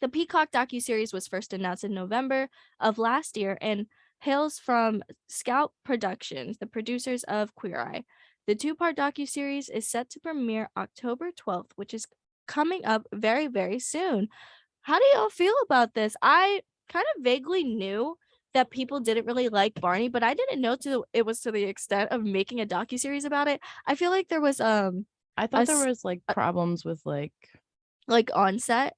S3: The Peacock docuseries was first announced in November of last year and hails from Scout Productions, the producers of Queer Eye. The two-part docuseries is set to premiere October 12th, which is coming up very, very soon. How do y'all feel about this? I kind of vaguely knew that people didn't really like Barney, but I didn't know it was to the extent of making a docuseries about it. I feel like there was
S4: I thought there
S3: s-
S4: was like problems with like
S3: on set.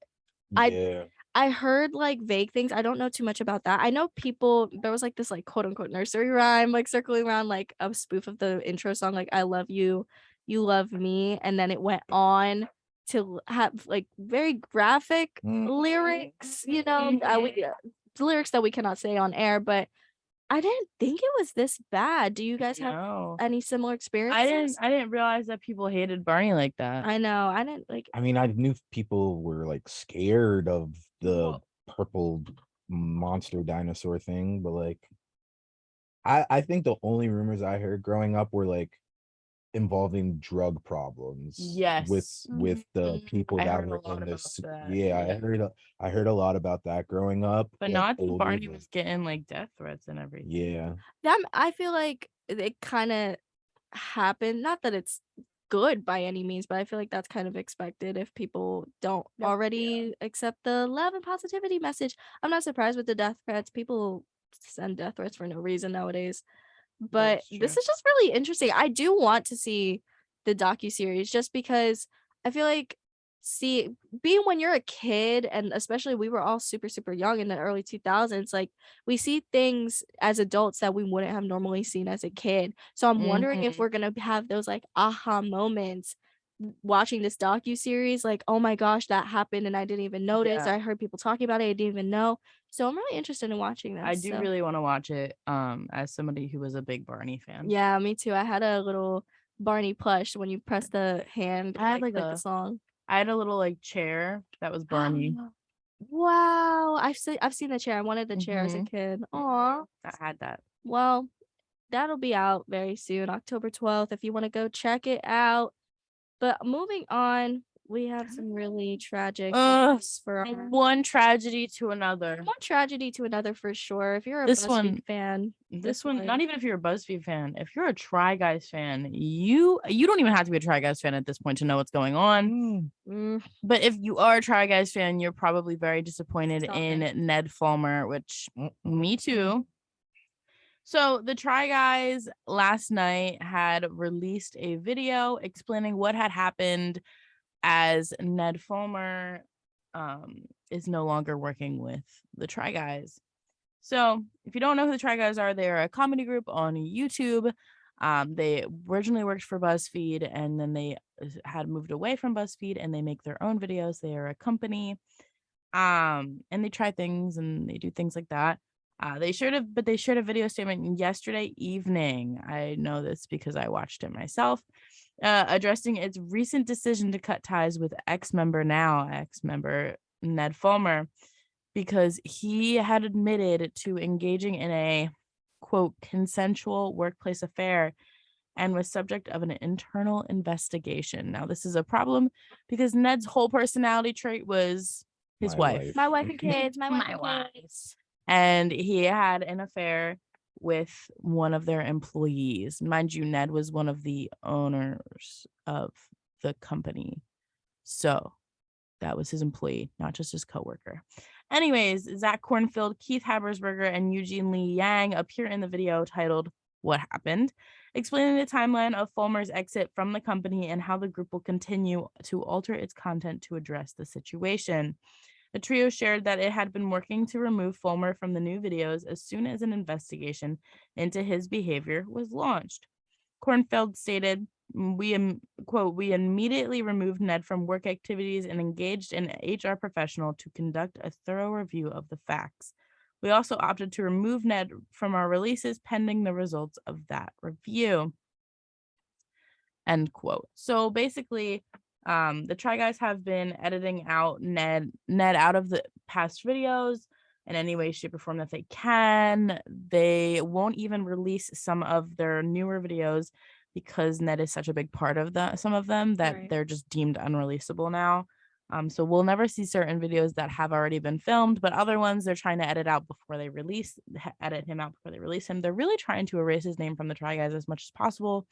S3: I
S6: Yeah.
S3: I heard like vague things. I don't know too much about that. I know there was like this like quote unquote nursery rhyme like circling around like a spoof of the intro song, like I love you, you love me. And then it went on to have like very graphic lyrics, lyrics that we cannot say on air, but I didn't think it was this bad. Do you guys have
S4: no.
S3: any similar experiences?
S4: I didn't realize that people hated Barney like that.
S3: I know. I didn't like
S6: I mean, I knew people were like scared of the
S4: Well-
S6: purple monster dinosaur thing, but like I think the only rumors I heard growing up were like involving drug problems.
S4: Yes.
S6: With the people
S4: I
S6: that
S4: heard a
S6: were
S4: lot
S6: in
S4: about
S6: this.
S4: that,
S6: Yeah,
S4: yeah.
S6: I heard a lot about that growing up.
S4: But
S6: like,
S4: not that
S6: older,
S4: Barney
S6: but-
S4: was getting like death threats and everything.
S6: Yeah.
S3: that. I feel like it kind of happened. Not that it's good by any means, but I feel like that's kind of expected if people don't already accept the love and positivity message. I'm not surprised with the death threats. People send death threats for no reason nowadays. But
S4: That's
S3: this
S4: true.
S3: is just really interesting. I do want to see the docuseries just because I feel like being when you're a kid, and especially we were all super super young in the early 2000s, like we see things as adults that we wouldn't have normally seen as a kid. So I'm wondering if
S4: Mhm.
S3: we're gonna have those like aha moments watching this docuseries, like, oh my gosh, that happened and I didn't even notice.
S4: Yeah.
S3: I heard people talking about it, I didn't even know. So I'm really interested in watching this.
S4: I do
S3: so.
S4: really want to watch it as somebody who was a big Barney fan.
S3: Yeah, me too. I had a little Barney plush when you press the hand.
S4: I had
S3: like
S4: like
S3: the
S4: a
S3: song.
S4: I had a little like chair that was Barney.
S3: Wow, I've seen the chair. I wanted the chair as a
S4: Mhm.
S3: kid. Aw.
S4: I had that.
S3: Well, that'll be out very soon, October 12th, if you want to go check it out. But moving on, we have some really tragic news for
S4: One tragedy to another.
S3: one tragedy to another for sure. If you're a
S4: This
S3: BuzzFeed
S4: one-
S3: fan,
S4: This one, not even if you're a BuzzFeed fan, if you're a Try Guys fan, you don't even have to be a Try Guys fan at this point to know what's going on. But if you are a Try Guys fan, you're probably very disappointed
S3: Stop
S4: in
S3: it.
S4: Ned Fulmer, which me too. So the Try Guys last night had released a video explaining what had happened as Ned Fulmer is no longer working with the Try Guys. So if you don't know who the Try Guys are, they're a comedy group on YouTube. They originally worked for BuzzFeed, and then they had moved away from BuzzFeed, and they make their own videos. They are a company, and they try things and they do things like that. They shared a video statement yesterday evening. I know this because I watched it myself, addressing its recent decision to cut ties with ex-member Ned Fulmer, because he had admitted to engaging in a quote consensual workplace affair and was subject of an internal investigation. Now, this is a problem because Ned's whole personality trait was his wife.
S3: My wife and kids, my wife and
S4: wife.
S3: kids.
S4: And he had an affair with one of their employees. Mind you, Ned was one of the owners of the company. So that was his employee, not just his coworker. Anyways, Zach Kornfield, Keith Habersberger, and Eugene Lee Yang appear in the video titled What Happened, explaining the timeline of Fulmer's exit from the company and how the group will continue to alter its content to address the situation. The trio shared that it had been working to remove Fulmer from the new videos as soon as an investigation into his behavior was launched. Kornfeld stated, quote, we immediately removed Ned from work activities and engaged an HR professional to conduct a thorough review of the facts. We also opted to remove Ned from our releases pending the results of that review. End quote. So basically, the Try Guys have been editing out Ned out of the past videos in any way, shape, or form that they can. They won't even release some of their newer videos because Ned is such a big part of some of them that
S3: Right.
S4: they're just deemed unreleasable now. So we'll never see certain videos that have already been filmed, but other ones they're trying to edit him out before they release him. They're really trying to erase his name from the Try Guys as much as possible,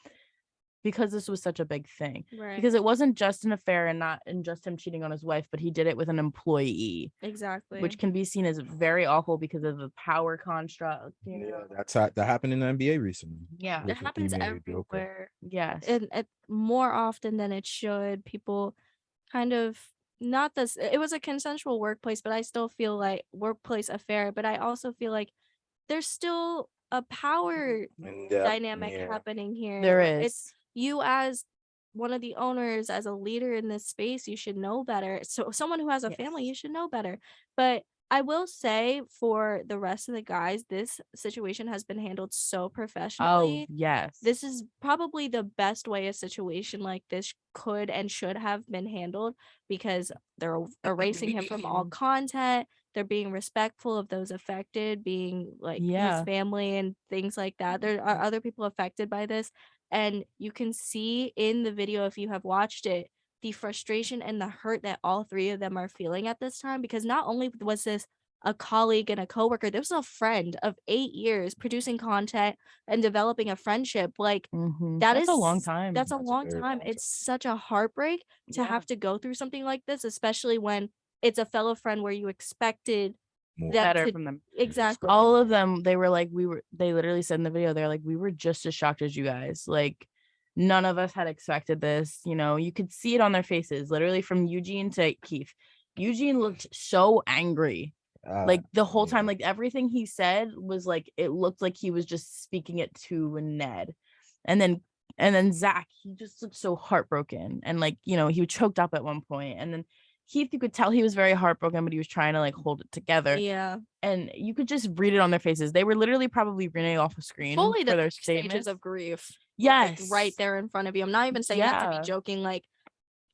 S4: because this was such a big thing.
S3: Right.
S4: Because it wasn't just an affair and just him cheating on his wife, but he did it with an employee,
S3: Exactly.
S4: which can be seen as very awful because of the power construct.
S6: That happened in the NBA recently.
S4: Yeah.
S3: It happens everywhere.
S4: Yes.
S3: And more often than it should. People kind of it was a consensual workplace, but I still feel like workplace affair, but I also feel like there's still a power dynamic happening here.
S4: There is.
S3: It's you as one of the owners, as a leader in this space, you should know better. So someone who has a family, you should know better. But I will say for the rest of the guys, this situation has been handled so professionally.
S4: Oh, yes.
S3: This is probably the best way a situation like this could and should have been handled, because they're erasing him from all content. They're being respectful of those affected, being like his family and things like that. There are other people affected by this. And you can see in the video, if you have watched it, the frustration and the hurt that all three of them are feeling at this time, because not only was this a colleague and a coworker, this was a friend of 8 years producing content and developing a friendship. Like
S4: that's a long time.
S3: That's a long time. It's such a heartbreak to have to go through something like this, especially when it's a fellow friend where you expected
S4: better from them.
S3: Exactly.
S4: All of them, they were like, they literally said in the video, they're like, we were just as shocked as you guys. Like, none of us had expected this. You know, you could see it on their faces, literally from Eugene to Keith. Eugene looked so angry. Like the whole time, like everything he said was like, it looked like he was just speaking it to Ned. And then Zach, he just looked so heartbroken. And like, you know, he was choked up at one point. And then Keith, you could tell he was very heartbroken, but he was trying to like hold it together.
S3: Yeah.
S4: And you could just read it on their faces. They were literally probably reading off a screen
S3: fully
S4: for
S3: the
S4: their
S3: stages
S4: statements
S3: of grief.
S4: Yes.
S3: Like, right there in front of you. I'm not even saying that to be joking. Like,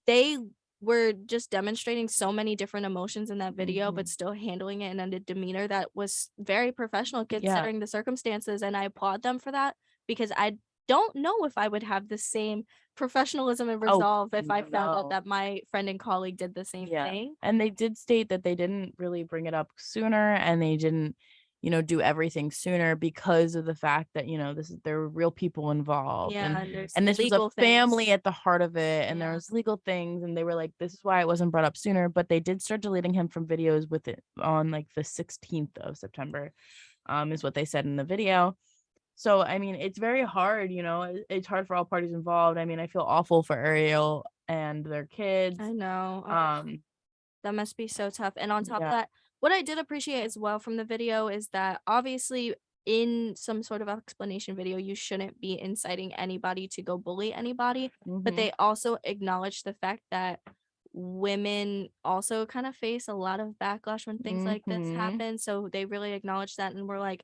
S3: they were just demonstrating so many different emotions in that video, but still handling it in a demeanor that was very professional considering the circumstances. And I applaud them for that, because I don't know if I would have the same professionalism and resolve if I found out that my friend and colleague did the same thing.
S4: And they did state that they didn't really bring it up sooner, and they didn't, you know, do everything sooner because of the fact that, you know, there were real people involved. And this was a family at the heart of it, and there was legal things, and they were like, this is why it wasn't brought up sooner. But they did start deleting him from videos with it on like the 16th of September, is what they said in the video. So, I mean, it's very hard, you know, it's hard for all parties involved. I mean, I feel awful for Ariel and their kids.
S3: I know. That must be so tough. And on top of that, what I did appreciate as well from the video is that obviously in some sort of explanation video, you shouldn't be inciting anybody to go bully anybody, but they also acknowledge the fact that women also kind of face a lot of backlash when things like this happen. So they really acknowledge that, and we're like,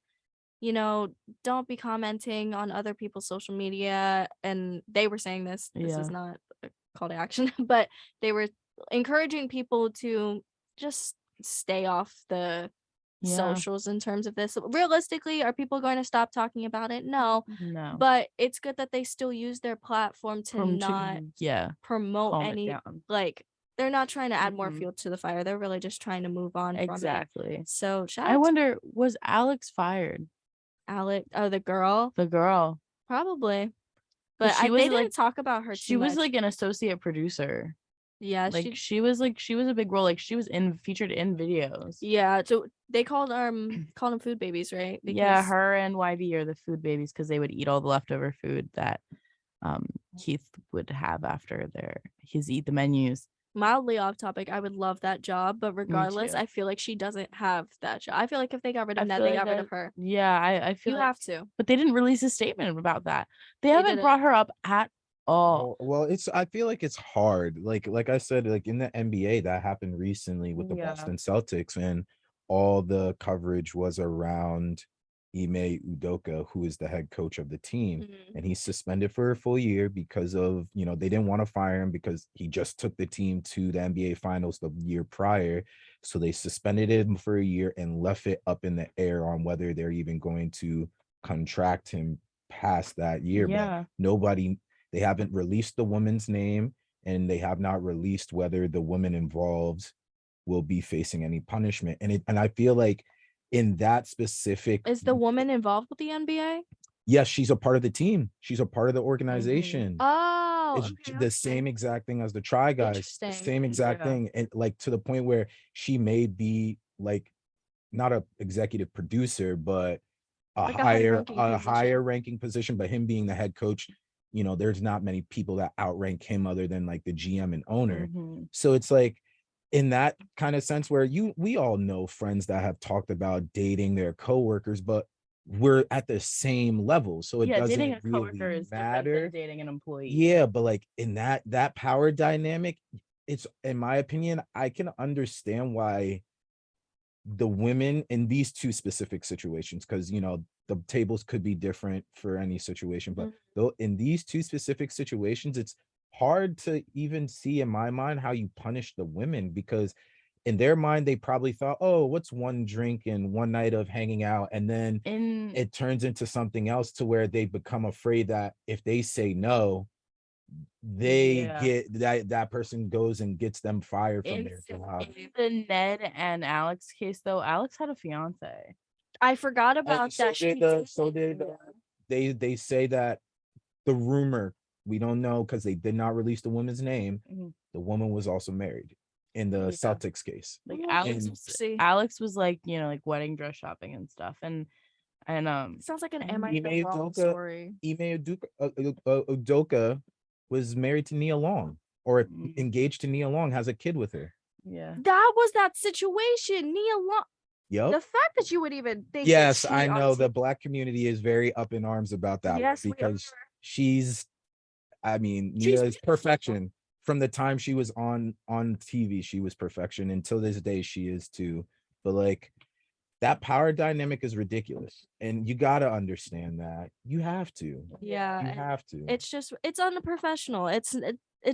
S3: you know, don't be commenting on other people's social media. And they were saying this is not a call to action, but they were encouraging people to just stay off the socials in terms of this. Realistically, are people going to stop talking about it? No. But it's good that they still use their platform to not promote any, like, they're not trying to add more fuel to the fire. They're really just trying to move on from it. So
S4: I wonder, was Alex fired?
S3: The girl?
S4: The girl.
S3: Probably. But
S4: they
S3: didn't talk about her too
S4: She was
S3: much.
S4: like an associate producer.
S3: Yeah,
S4: Like she was a big role. Like she was featured in videos.
S3: Yeah, so they called them food babies, right?
S4: Yeah, her and YB are the food babies because they would eat all the leftover food that Keith would have after his eat the menus.
S3: Mildly off topic, I would love that job, but regardless,
S4: too.
S3: I feel like she doesn't have that job. I feel like if they got rid of Ned,
S4: feel
S3: they
S4: like
S3: got rid
S4: that-
S3: of her.
S4: Yeah, I feel
S3: You
S4: like,
S3: have to.
S4: but they didn't release a statement about that. They
S3: They
S4: haven't
S3: didn't.
S4: brought her up at all.
S6: Well, I feel like it's hard. Like I said, like in the NBA, that happened recently with the
S4: Yeah.
S6: Boston Celtics, and all the coverage was around Ime Udoka, who is the head coach of the team,
S3: Mhm.
S6: and he's suspended for a full year because of, they didn't want to fire him because he just took the team to the NBA Finals the year prior. So they suspended him for a year and left it up in the air on whether they're even going to contract him past that year.
S4: Yeah.
S6: But they haven't released the woman's name, and they have not released whether the woman involved will be facing any punishment. And I feel like in that specific,
S3: Is the woman involved with the NBA?
S6: yes, she's a part of the team. She's a part of the organization.
S3: Oh,
S6: It's
S3: okay,
S6: the
S3: okay.
S6: same exact thing as the Try Guys.
S3: Interesting.
S6: Same exact
S4: Yeah.
S6: thing. And like to the point where she may be like not a executive producer, but a
S3: Like a higher
S6: higher
S3: ranking
S6: ranking position. But him being the head coach, there's not many people that outrank him other than like the GM and owner.
S4: Mhm.
S6: So it's like in that kind of sense where we all know friends that have talked about dating their coworkers, but we're at the same level. So it doesn't
S4: dating a
S6: really
S4: coworker is different
S6: matter.
S4: than dating an employee.
S6: Yeah, but like in that power dynamic, it's, in my opinion, I can understand why the women in these two specific situations, because the tables could be different for any situation, but though in these two specific situations, it's hard to even see in my mind how you punish the women, because in their mind they probably thought, oh, what's one drink and one night of hanging out, and then it turns into something else to where they become afraid that if they say no, they get that person goes and gets them fired from their job.
S4: In the Ned and Alex case, though, Alex had a fiance.
S3: I forgot about that.
S6: They say that the rumor, we don't know because they did not release the woman's name. The woman was also married in the Celtics case.
S4: Like
S3: Oh,
S4: Alex was like, like wedding dress shopping and stuff, and
S3: sounds like an
S4: and
S3: Am I
S6: Ime
S3: the Wrong
S6: Udoka-
S3: story.
S6: Ime Udoka was married to Nia Long, or engaged to Nia Long, has a kid with her.
S4: Yeah.
S3: That was that situation. Nia Long.
S6: Yep.
S3: The fact that you would even think that
S6: Yes,
S3: she
S6: I know
S3: on
S6: the Black community is very up in arms about that one,
S3: Yes, we
S6: because she's, Nia
S3: She's
S6: is perfection. From the time she was on TV, she was perfection. Until this day, she is too. But like, that power dynamic is ridiculous, and you got to understand that. You have to.
S3: Yeah,
S6: You
S3: and
S6: have to.
S3: it's unprofessional. It's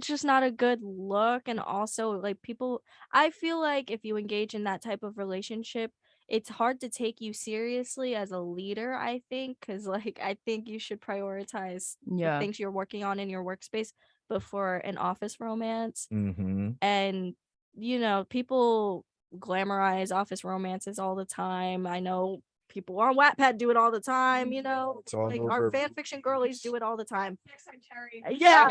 S3: just not a good look. And also, like, people, I feel like if you engage in that type of relationship, it's hard to take you seriously as a leader, I think, because like I think you should prioritize the things you're working on in your workspace before an office romance. And people glamorize office romances all the time. I know people on Wattpad do it all the time,
S6: It's all
S3: like
S6: over
S3: our fan fiction girlies do it all the time.
S4: Yeah.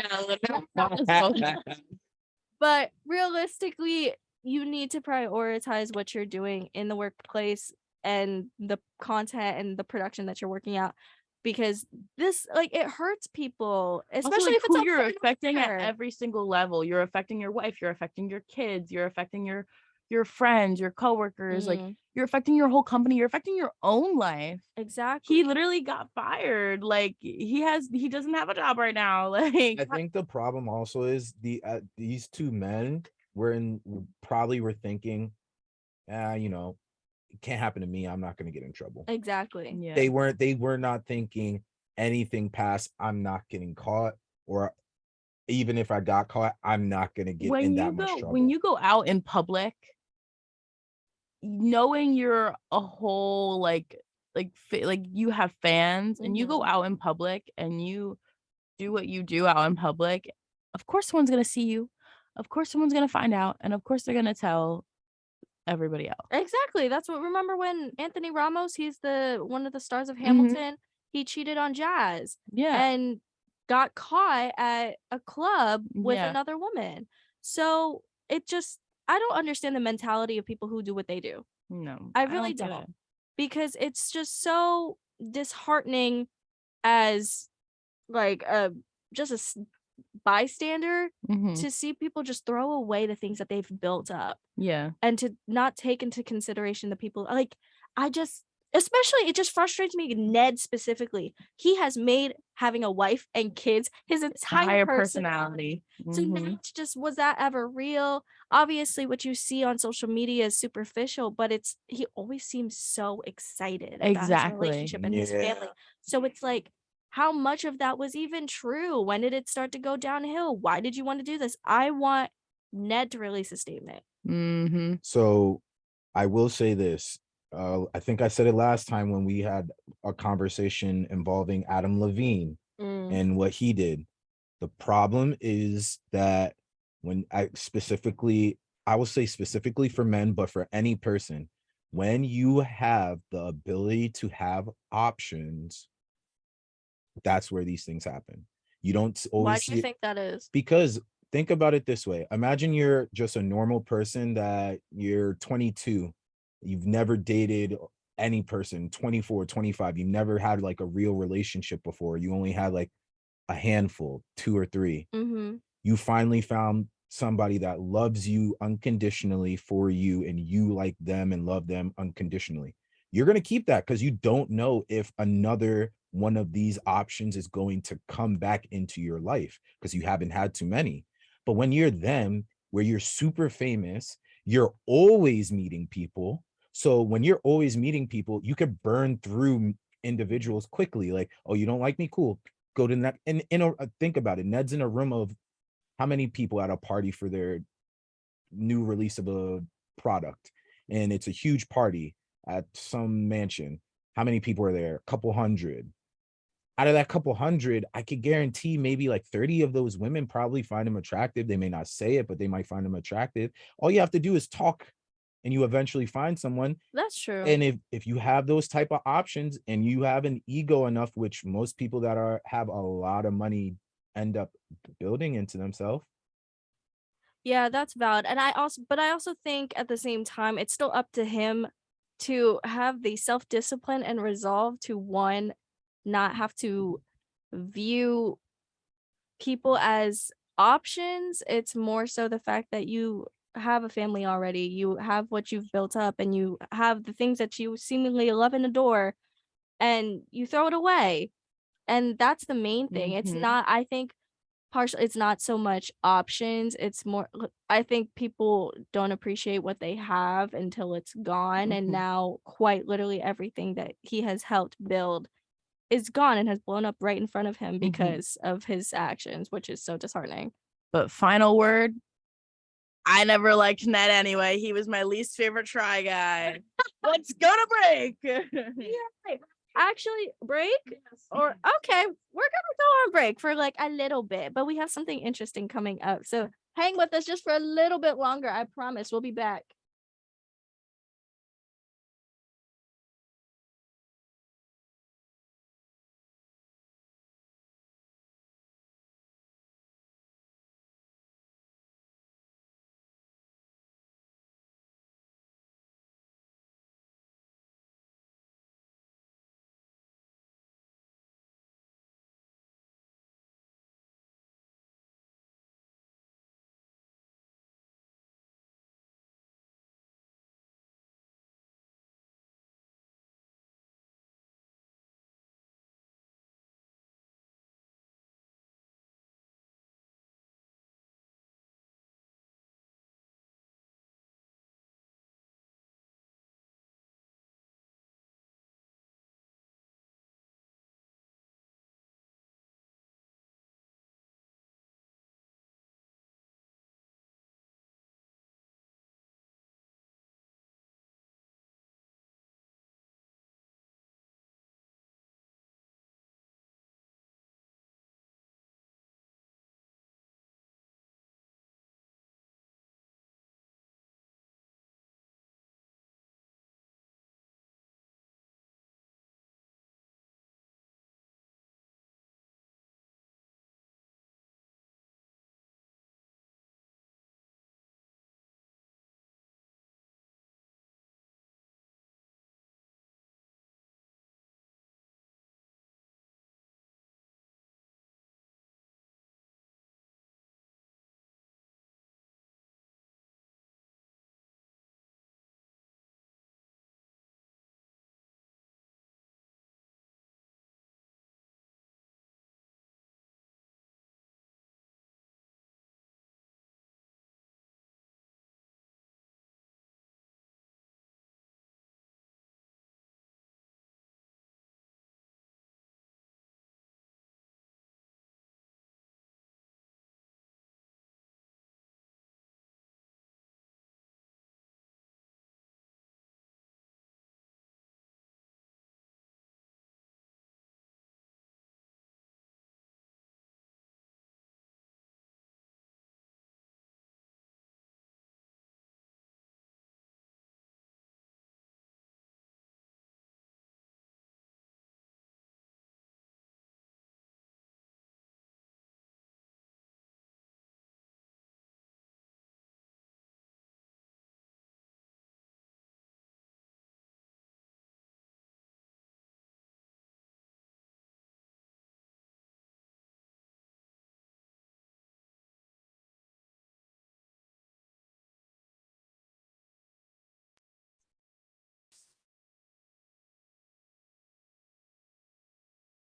S3: But realistically, you need to prioritize what you're doing in the workplace and the content and the production that you're working out, because this, like, it hurts people, especially if it's
S4: who you're
S3: upsetting
S4: affecting at
S3: her.
S4: every single level. You're affecting your wife, you're affecting your kids, you're affecting your friends, your coworkers, like you're affecting your whole company, you're affecting your own life.
S3: Exactly.
S4: He literally got fired. Like he doesn't have a job right now. Like
S6: I think the problem also is these two men probably were thinking, it can't happen to me. I'm not going to get in trouble.
S3: Exactly.
S4: Yeah.
S6: They were not thinking anything past, I'm not getting caught, or even if I got caught, I'm not going to get in that much trouble.
S4: When you go out in public, knowing you're a whole like you have fans and you go out in public and you do what you do out in public, of course someone's going to see you, of course someone's going to find out, and of course they're going to tell everybody else.
S3: Exactly. That's what, remember when Anthony Ramos, he's one of the stars of Hamilton, he cheated on Jazz and got caught at a club with another woman. So it just, I don't understand the mentality of people who do what they do.
S4: No,
S3: I
S4: don't
S3: really
S4: get
S3: don't.
S4: it.
S3: Because it's just so disheartening as like just a bystander
S4: Mhm.
S3: to see people just throw away the things that they've built up
S4: Yeah.
S3: and to not take into consideration the people. Like, I just, especially, it just frustrates me. Ned specifically, he has made having a wife and kids his entire
S4: Higher
S3: personality.
S4: personality.
S3: So now it's just, was that ever real? Obviously, what you see on social media is superficial, but it's, he always seems so excited about his
S4: Exactly.
S3: relationship and his family. So it's like, how much of that was even true? When did it start to go downhill? Why did you want to do this? I want Ned to release a statement.
S4: Mm-hmm.
S6: So I will say this. I think I said it last time when we had a conversation involving Adam Levine and what he did. The problem is that when I will say specifically for men, but for any person, when you have the ability to have options, that's where these things happen. You don't
S3: Why
S6: always
S3: do
S6: see
S3: you
S6: it,
S3: think that is?
S6: because think about it this way. Imagine you're just a normal person that you're 22. You've never dated any person, 24, 25. You never had like a real relationship before. You only had like a handful, 2 or 3.
S3: Mm-hmm.
S6: You finally found somebody that loves you unconditionally for you, and you like them and love them unconditionally. You're going to keep that because you don't know if another one of these options is going to come back into your life because you haven't had too many. But when you're them, where you're super famous, you're always meeting people. So when you're always meeting people, you could burn through individuals quickly. Like, oh, you don't like me? Cool. Go to Ned. And think about it. Ned's in a room of how many people at a party for their new release of a product, and it's a huge party at some mansion. How many people are there? A couple hundred. Out of that couple hundred, I could guarantee maybe like 30 of those women probably find him attractive. They may not say it, but they might find him attractive. All you have to do is talk, and you eventually find someone.
S3: That's true.
S6: And if you have those type of options and you have an ego enough, which most people that have a lot of money end up building into themselves.
S3: Yeah, that's valid. And I also think at the same time, it's still up to him to have the self-discipline and resolve to, one, not have to view people as options. It's more so the fact that you have a family already, you have what you've built up, and you have the things that you seemingly love and adore, and you throw it away. And that's the main thing. It's
S4: Mhm.
S3: not, I think, it's not so much options, it's more, I think people don't appreciate what they have until it's gone, and
S4: Mhm.
S3: now quite literally everything that he has helped build is gone and has blown up right in front of him because of his actions, which is so disheartening.
S4: But final word, I never liked Ned anyway. He was my least favorite Try Guy. Let's go to break.
S3: Yeah. Actually, break? Or okay, we're gonna go on break for like a little bit, but we have something interesting coming up. So hang with us just for a little bit longer. I promise we'll be back.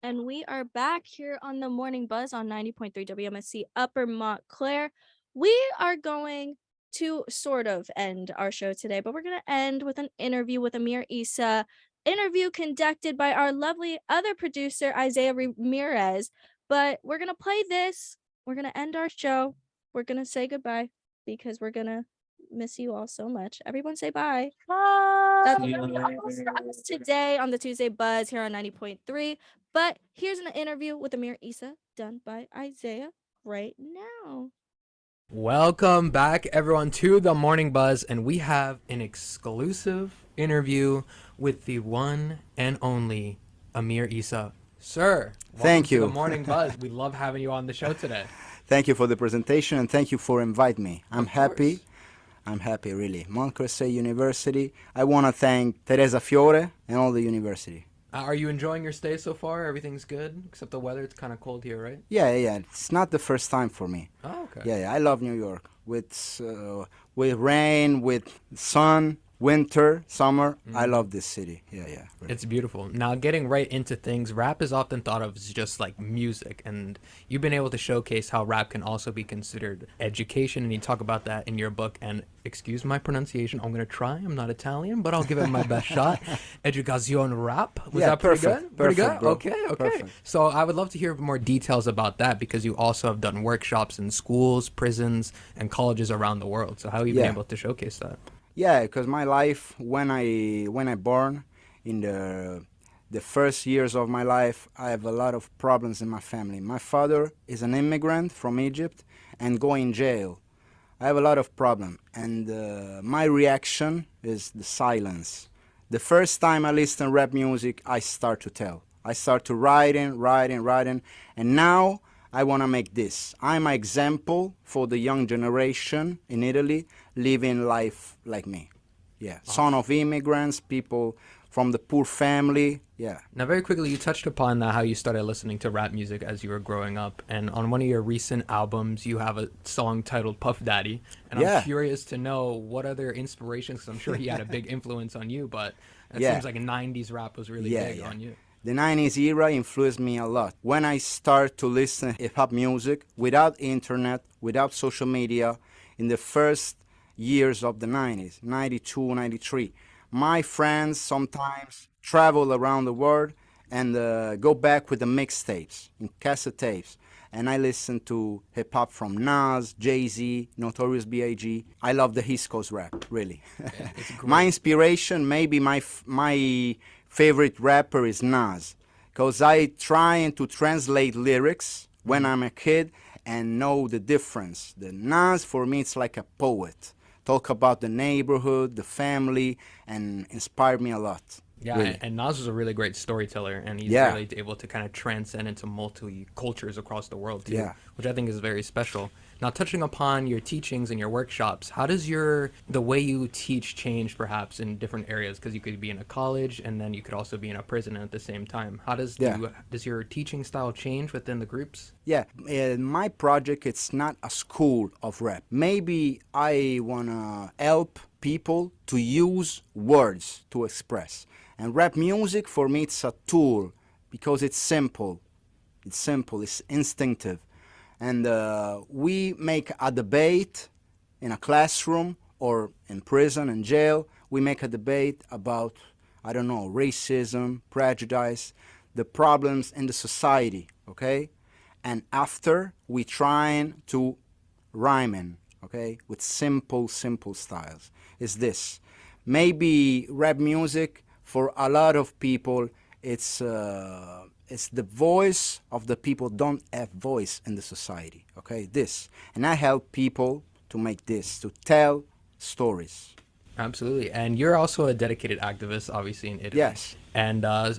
S3: And we are back here on the Morning Buzz on 90.3 WMSC Upper Montclair. We are going to sort of end our show today, but we're going to end with an interview with Amir Issa, interview conducted by our lovely other producer, Isaiah Ramirez. But we're going to play this. We're going to end our show. We're going to say goodbye because we're going to miss you all so much. Everyone say bye. Bye. That's for us today on the Tuesday Buzz here on 90.3. But here's an interview with Amir Issa done by Isaiah right now.
S8: Welcome back, everyone, to the Morning Buzz, and we have an exclusive interview with the one and only Amir Issa. Sir,
S9: Thank you.
S8: To the Morning Buzz. We love having you on the show today.
S9: Thank you for the presentation and thank you for inviting me. I'm
S8: Of
S9: happy.
S8: course.
S9: I'm happy, really. Montclair State University. I want to thank Teresa Fiore and all the university.
S8: Are you enjoying your stay so far? Everything's good, except the weather. It's kind of cold here, right?
S9: Yeah. It's not the first time for me.
S8: Oh, okay.
S9: Yeah. I love New York with rain, with sun, winter, summer. I love this city. Yeah. Really.
S8: It's beautiful. Now, getting right into things, rap is often thought of as just like music, and you've been able to showcase how rap can also be considered education, and you talk about that in your book. And excuse my pronunciation, I'm going to try. I'm not Italian, but I'll give it my best shot. Educación rap. Was
S9: Yeah,
S8: that pretty
S9: perfect.
S8: good? Pretty
S9: Perfect,
S8: good?
S9: bro.
S8: Okay.
S9: Perfect.
S8: So I would love to hear more details about that because you also have done workshops in schools, prisons, and colleges around the world. So how have you been
S9: Yeah.
S8: able to showcase that?
S9: Yeah, because my life when I born in the first years of my life, I have a lot of problems in my family. My father is an immigrant from Egypt and going jail. I have a lot of problem, and my reaction is the silence. The first time I listen rap music, I start to tell. I start to writing, and now I want to make this. I'm an example for the young generation in Italy living life like me. Yeah, son of immigrants, people from the poor family. Yeah.
S8: Now, very quickly, you touched upon that, how you started listening to rap music as you were growing up. And on one of your recent albums, you have a song titled Puff Daddy. And
S9: Yeah.
S8: I'm curious to know what other inspirations, because I'm sure he had a big influence on you, but it
S9: Yeah.
S8: seems like 90s rap was really big on you.
S9: The 90s era influenced me a lot. When I start to listen hip-hop music without internet, without social media, in the first years of the 90s, 92, 93, my friends sometimes travel around the world and go back with the mixtapes, in cassette tapes. And I listen to hip-hop from Nas, Jay-Z, Notorious B.I.G. I love the East Coast rap, really.
S8: It's great.
S9: My inspiration, maybe my favorite rapper is Nas, because I trying to translate lyrics when I'm a kid and know the difference. The Nas, for me, it's like a poet. Talk about the neighborhood, the family, and inspired me a lot.
S8: Yeah,
S9: really.
S8: and Nas was a really great storyteller, and he's
S9: Yeah.
S8: really able to kind of transcend into multi-cultures across the world, too,
S9: Yeah.
S8: which I think is very special. Now, touching upon your teachings and your workshops, how does the way you teach change, perhaps, in different areas? Because you could be in a college, and then you could also be in a prison at the same time. How does does your teaching style change within the groups?
S9: Yeah, my project, it's not a school of rap. Maybe I want to help people to use words to express. And rap music, for me, it's a tool because it's simple. It's instinctive. And we make a debate in a classroom or in prison and jail. We make a debate about, I don't know, racism, prejudice, the problems in the society, okay? And after, we trying to rhyming, okay, with simple styles. Is this. Maybe rap music, for a lot of people, it's the voice of the people don't have voice in the society, okay, this. And I help people to make this, to tell stories.
S8: Absolutely. And you're also a dedicated activist, obviously, in Italy.
S9: Yes.
S8: And a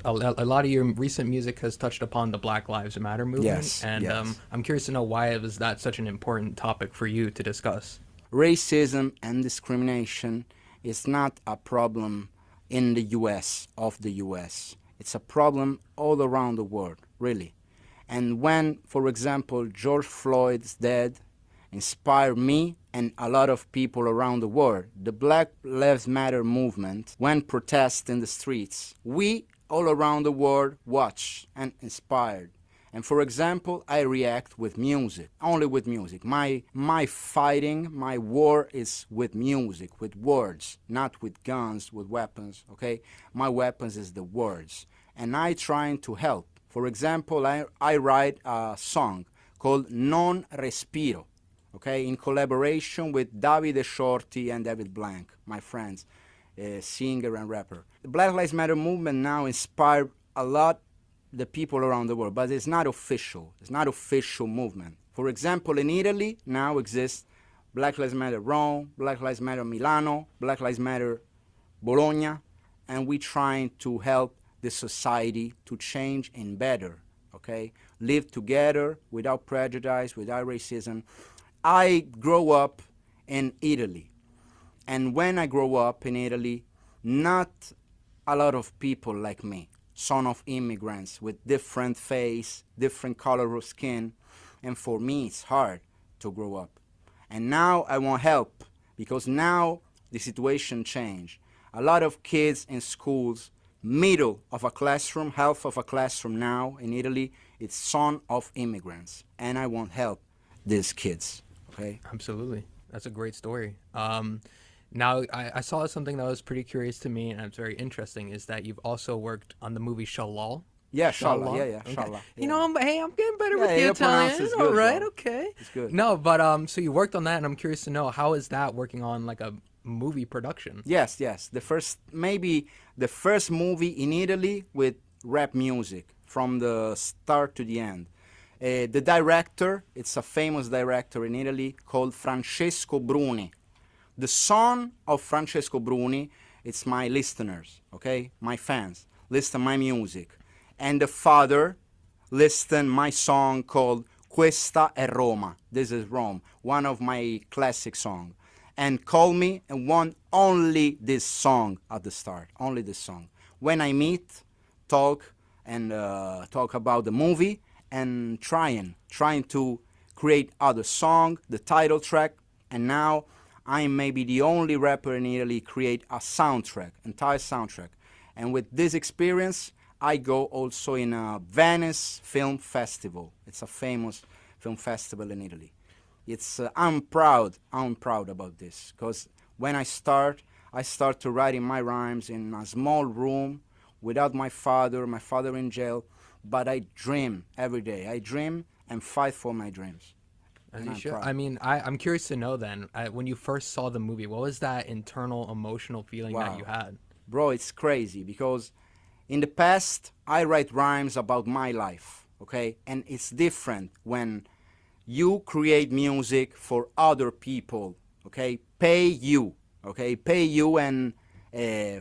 S8: lot of your recent music has touched upon the Black Lives Matter movement.
S9: Yes,
S8: And
S9: yes.
S8: I'm curious to know, why was that such an important topic for you to discuss?
S9: Racism and discrimination is not a problem in the US, of the US. It's a problem all around the world, really. And when, for example, George Floyd's death inspired me and a lot of people around the world, the Black Lives Matter movement, when protest in the streets, we all around the world watch and inspired. And for example, I react with music, only with music. My fighting, my war is with music, with words, not with guns, with weapons, okay? My weapons is the words. And I trying to help. For example, I write a song called Non Respiro, okay, in collaboration with Davide Shorty and David Blank, my friends, singer and rapper. The Black Lives Matter movement now inspired a lot the people around the world, but it's not official. It's not official movement. For example, in Italy now exists Black Lives Matter Rome, Black Lives Matter Milano, Black Lives Matter Bologna, and we trying to help the society to change and better, okay? Live together without prejudice, without racism. I grew up in Italy, and when I grew up in Italy, not a lot of people like me, son of immigrants with different face, different color of skin, and for me it's hard to grow up. And now I want help, because now the situation changed. A lot of kids in schools, middle of a classroom, half of a classroom now in Italy, it's son of immigrants, and I want help these kids, okay?
S8: Absolutely. That's a great story. Now, I saw something that was pretty curious to me, and it's very interesting, is that you've also worked on the movie Shalal.
S9: Yeah, Shallah,
S8: Shallah?
S9: yeah,
S8: Okay.
S9: Shallah.
S8: You know, I'm getting better
S9: Yeah,
S8: with the
S9: your pronounce
S8: Italian.
S9: is
S8: All
S9: good,
S8: right,
S9: bro.
S8: okay.
S9: It's good.
S8: No, but so you worked on that, and I'm curious to know, how is that working on like a movie production?
S9: Yes. Maybe the first movie in Italy with rap music from the start to the end. The director, it's a famous director in Italy called Francesco Bruni. The son of Francesco Bruni, it's my listeners, okay? My fans, listen my music. And the father listen my song called Questa è Roma. This is Rome, one of my classic songs. And call me and want only this song at the start, only this song. When I meet, talk about the movie, and trying to create other song, the title track, and now I'm maybe the only rapper in Italy create a soundtrack, entire soundtrack. And with this experience, I go also in a Venice Film Festival. It's a famous film festival in Italy. It's I'm proud about this, because when I start to writing my rhymes in a small room without my father in jail, but I dream every day. I dream and fight for my dreams.
S8: As
S9: And
S8: you
S9: I'm
S8: should.
S9: proud.
S8: I mean, I'm curious to know then, when you first saw the movie, what was that internal emotional feeling that
S9: Wow.
S8: you had?
S9: Bro, it's crazy, because in the past, I write rhymes about my life, okay? And it's different when you create music for other people, okay? Pay you and,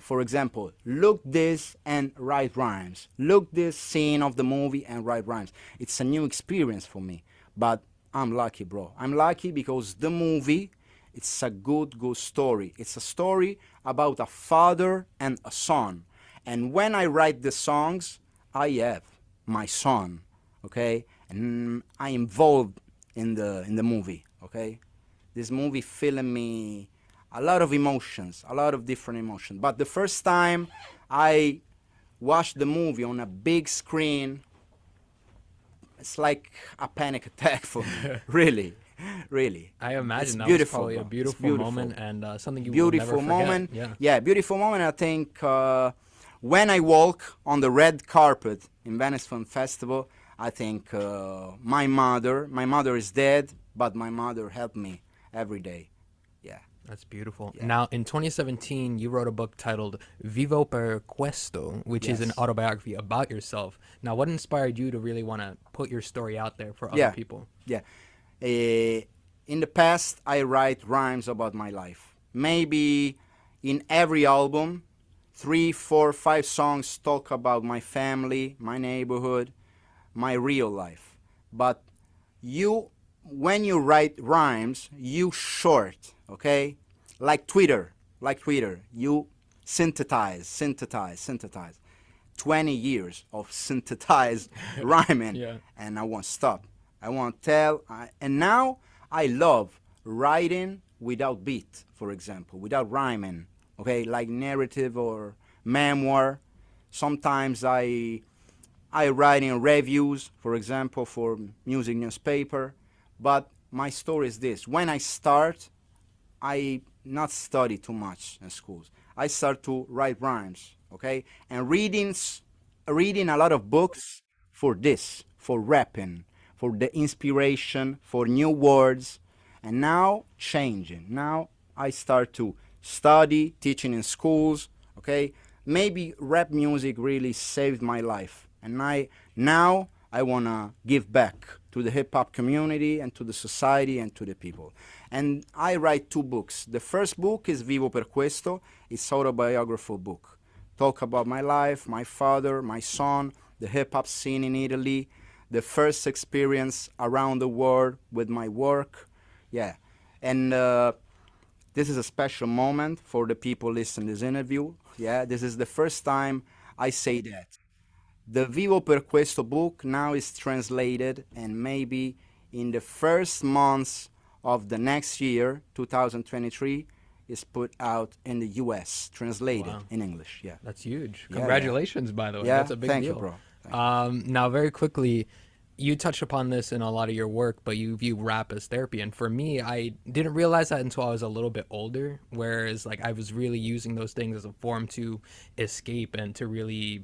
S9: for example, look this and write rhymes. Look this scene of the movie and write rhymes. It's a new experience for me, but I'm lucky, bro. I'm lucky because the movie, it's a good story. It's a story about a father and a son. And when I write the songs, I have my son, okay? And I involved in the movie, okay? This movie filling me a lot of emotions, a lot of different emotions. But the first time I watched the movie on a big screen, it's like a panic attack for me, really.
S8: I imagine
S9: It's
S8: that
S9: beautiful,
S8: was probably a
S9: bro. It's
S8: beautiful
S9: beautiful.
S8: moment and something you
S9: Beautiful
S8: will never forget.
S9: moment.
S8: Yeah.
S9: Beautiful moment. I think when I walk on the red carpet in Venice Film Festival, I think my mother is dead, but my mother helped me every day. Yeah.
S8: That's beautiful.
S9: Yeah.
S8: Now, in 2017, you wrote a book titled Vivo per questo, which is an
S9: Yes.
S8: autobiography about yourself. Now, what inspired you to really want to put your story out there for other
S9: Yeah.
S8: people?
S9: Yeah. In the past, I write rhymes about my life. Maybe in every album, 3, 4, 5 songs talk about my family, my neighborhood, my real life. But when you write rhymes, you short, okay? Like Twitter, you synthesize. 20 years of synthesized rhyming,
S8: Yeah.
S9: and I won't stop. I won't tell. And now I love writing without beat, for example, without rhyming, okay? Like narrative or memoir. Sometimes I write in reviews, for example, for music newspaper. But my story is this: when I start, I not study too much in schools. I start to write rhymes, okay, and reading a lot of books for this, for rapping, for the inspiration, for new words, and now changing. Now I start to study, teaching in schools, okay. Maybe rap music really saved my life, and now I wanna give back to the hip hop community and to the society and to the people. And I write 2 books. The first book is Vivo per Questo. It's autobiographical book. Talk about my life, my father, my son, the hip hop scene in Italy, the first experience around the world with my work. Yeah. And this is a special moment for the people listening to this interview. Yeah, this is the first time I say that. The Vivo per Questo book now is translated, and maybe in the first months of the next year, 2023, is put out in the US, translated
S8: Wow.
S9: in English. Yeah.
S8: That's huge.
S9: Yeah,
S8: Congratulations, by the way.
S9: Yeah,
S8: That's a big
S9: thank
S8: deal.
S9: you, bro.
S8: Now, very quickly, you touched upon this in a lot of your work, but you view rap as therapy. And for me, I didn't realize that until I was a little bit older, whereas like I was really using those things as a form to escape and to really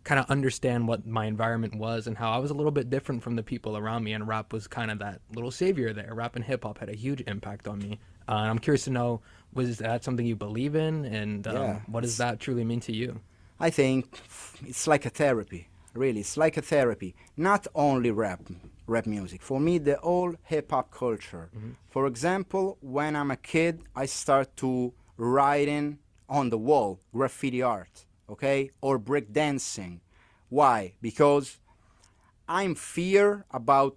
S8: kind of understand what my environment was and how I was a little bit different from the people around me. And rap was kind of that little savior there. Rap and hip hop had a huge impact on me. And I'm curious to know, was that something you believe in? And
S9: Yeah,
S8: what does that truly mean to you?
S9: I think it's like a therapy. Really, it's like a therapy. Not only rap music. For me, the whole hip hop culture. For example, when I'm a kid, I start to writing on the wall, graffiti art, okay, or break dancing. Why? Because I'm fear about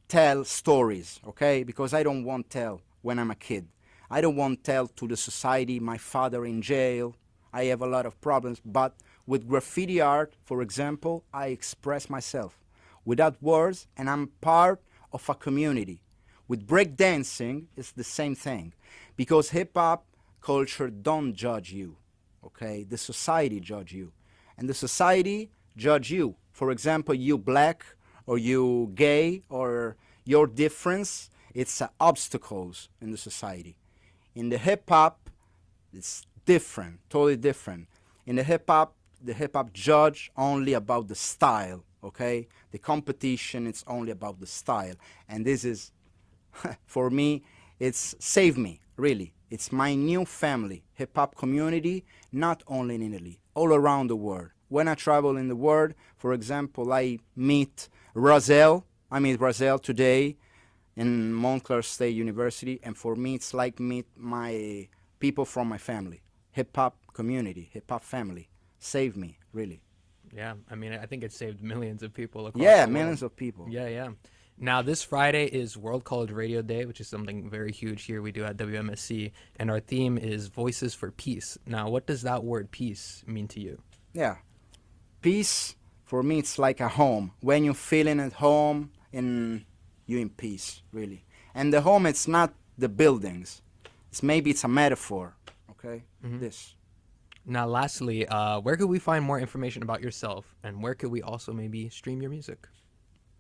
S9: tell stories, okay? Because I don't want tell when I'm a kid. I don't want tell to the society, my father in jail. I have a lot of problems, but with graffiti art, for example, I express myself without words, and I'm part of a community. With breakdancing, it's the same thing, because hip-hop culture don't judge you, okay? The society judge you, and the society judge you. For example, you black, or you gay, or your difference, it's obstacles in the society. In the hip-hop, it's different, totally different. In the hip-hop judge only about the style, okay? The competition, it's only about the style. And this is, for me, it's saved me, really. It's my new family, hip-hop community, not only in Italy, all around the world. When I travel in the world, for example, I meet Razel. I meet Razel today in Montclair State University, and for me, it's like meet my people from my family. Hip-hop community, hip-hop family. Saved me, really.
S8: Yeah, I mean, I think it saved millions of people across
S9: Yeah,
S8: the world.
S9: millions of people.
S8: Yeah. Now, this Friday is World College Radio Day, which is something very huge here we do at WMSC, and our theme is Voices for Peace. Now, what does that word peace mean to you?
S9: Yeah. Peace, for me, it's like a home. When you're feeling at home, you're in peace, really. And the home, it's not the buildings. Maybe it's a metaphor, okay? This.
S8: Now, lastly, where could we find more information about yourself, and where could we also maybe stream your music?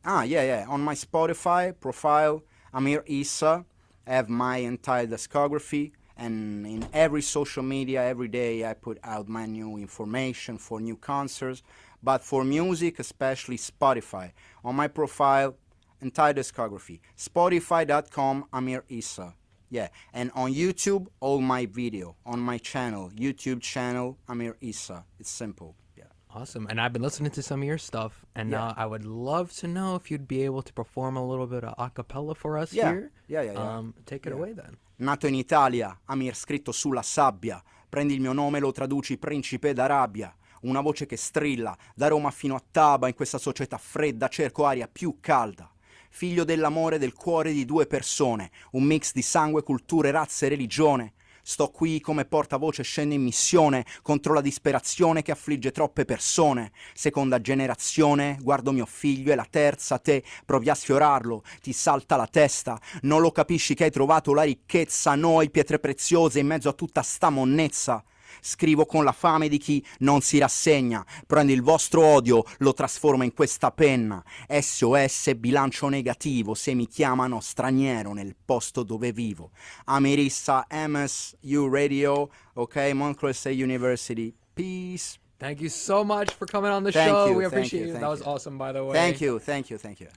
S9: Yeah. On my Spotify profile, Amir Issa, I have my entire discography, and in every social media, every day, I put out my new information for new concerts. But for music, especially Spotify, on my profile, entire discography, Spotify.com, Amir Issa. Yeah, and on YouTube, all my video on my channel, YouTube channel, Amir Issa. It's simple. Yeah.
S8: Awesome. And I've been listening to some of your stuff, and
S9: Yeah.
S8: now I would love to know if you'd be able to perform a little bit of a cappella for us
S9: Yeah.
S8: here.
S9: Yeah.
S8: Take it away then.
S9: Nato in Italia, Amir scritto sulla sabbia. Prendi il mio nome e lo traduci principe d'Arabia. Una voce che strilla, da Roma fino a Taba, in questa società fredda cerco aria più calda. Figlio dell'amore del cuore di 2 persone, un mix di sangue, culture, razze e religione. Sto qui come portavoce, scendo in missione contro la disperazione che affligge troppe persone. Seconda generazione, guardo mio figlio e la terza, te provi a sfiorarlo, ti salta la testa. Non lo capisci che hai trovato la ricchezza, noi pietre preziose in mezzo a tutta sta monnezza. Scrivo con la fame di chi non si rassegna. Prendo il vostro odio, lo trasformo in questa penna. SOS bilancio negativo se mi chiamano straniero nel posto dove vivo. Amerissa, MSU Radio, ok, Montclair State University. Peace.
S8: Thank you so much for coming on the
S9: Thank
S8: show.
S9: you,
S8: We
S9: thank
S8: appreciate
S9: you,
S8: you.
S9: thank
S8: That was
S9: you.
S8: awesome, by the way.
S9: Thank you, thank you, thank you.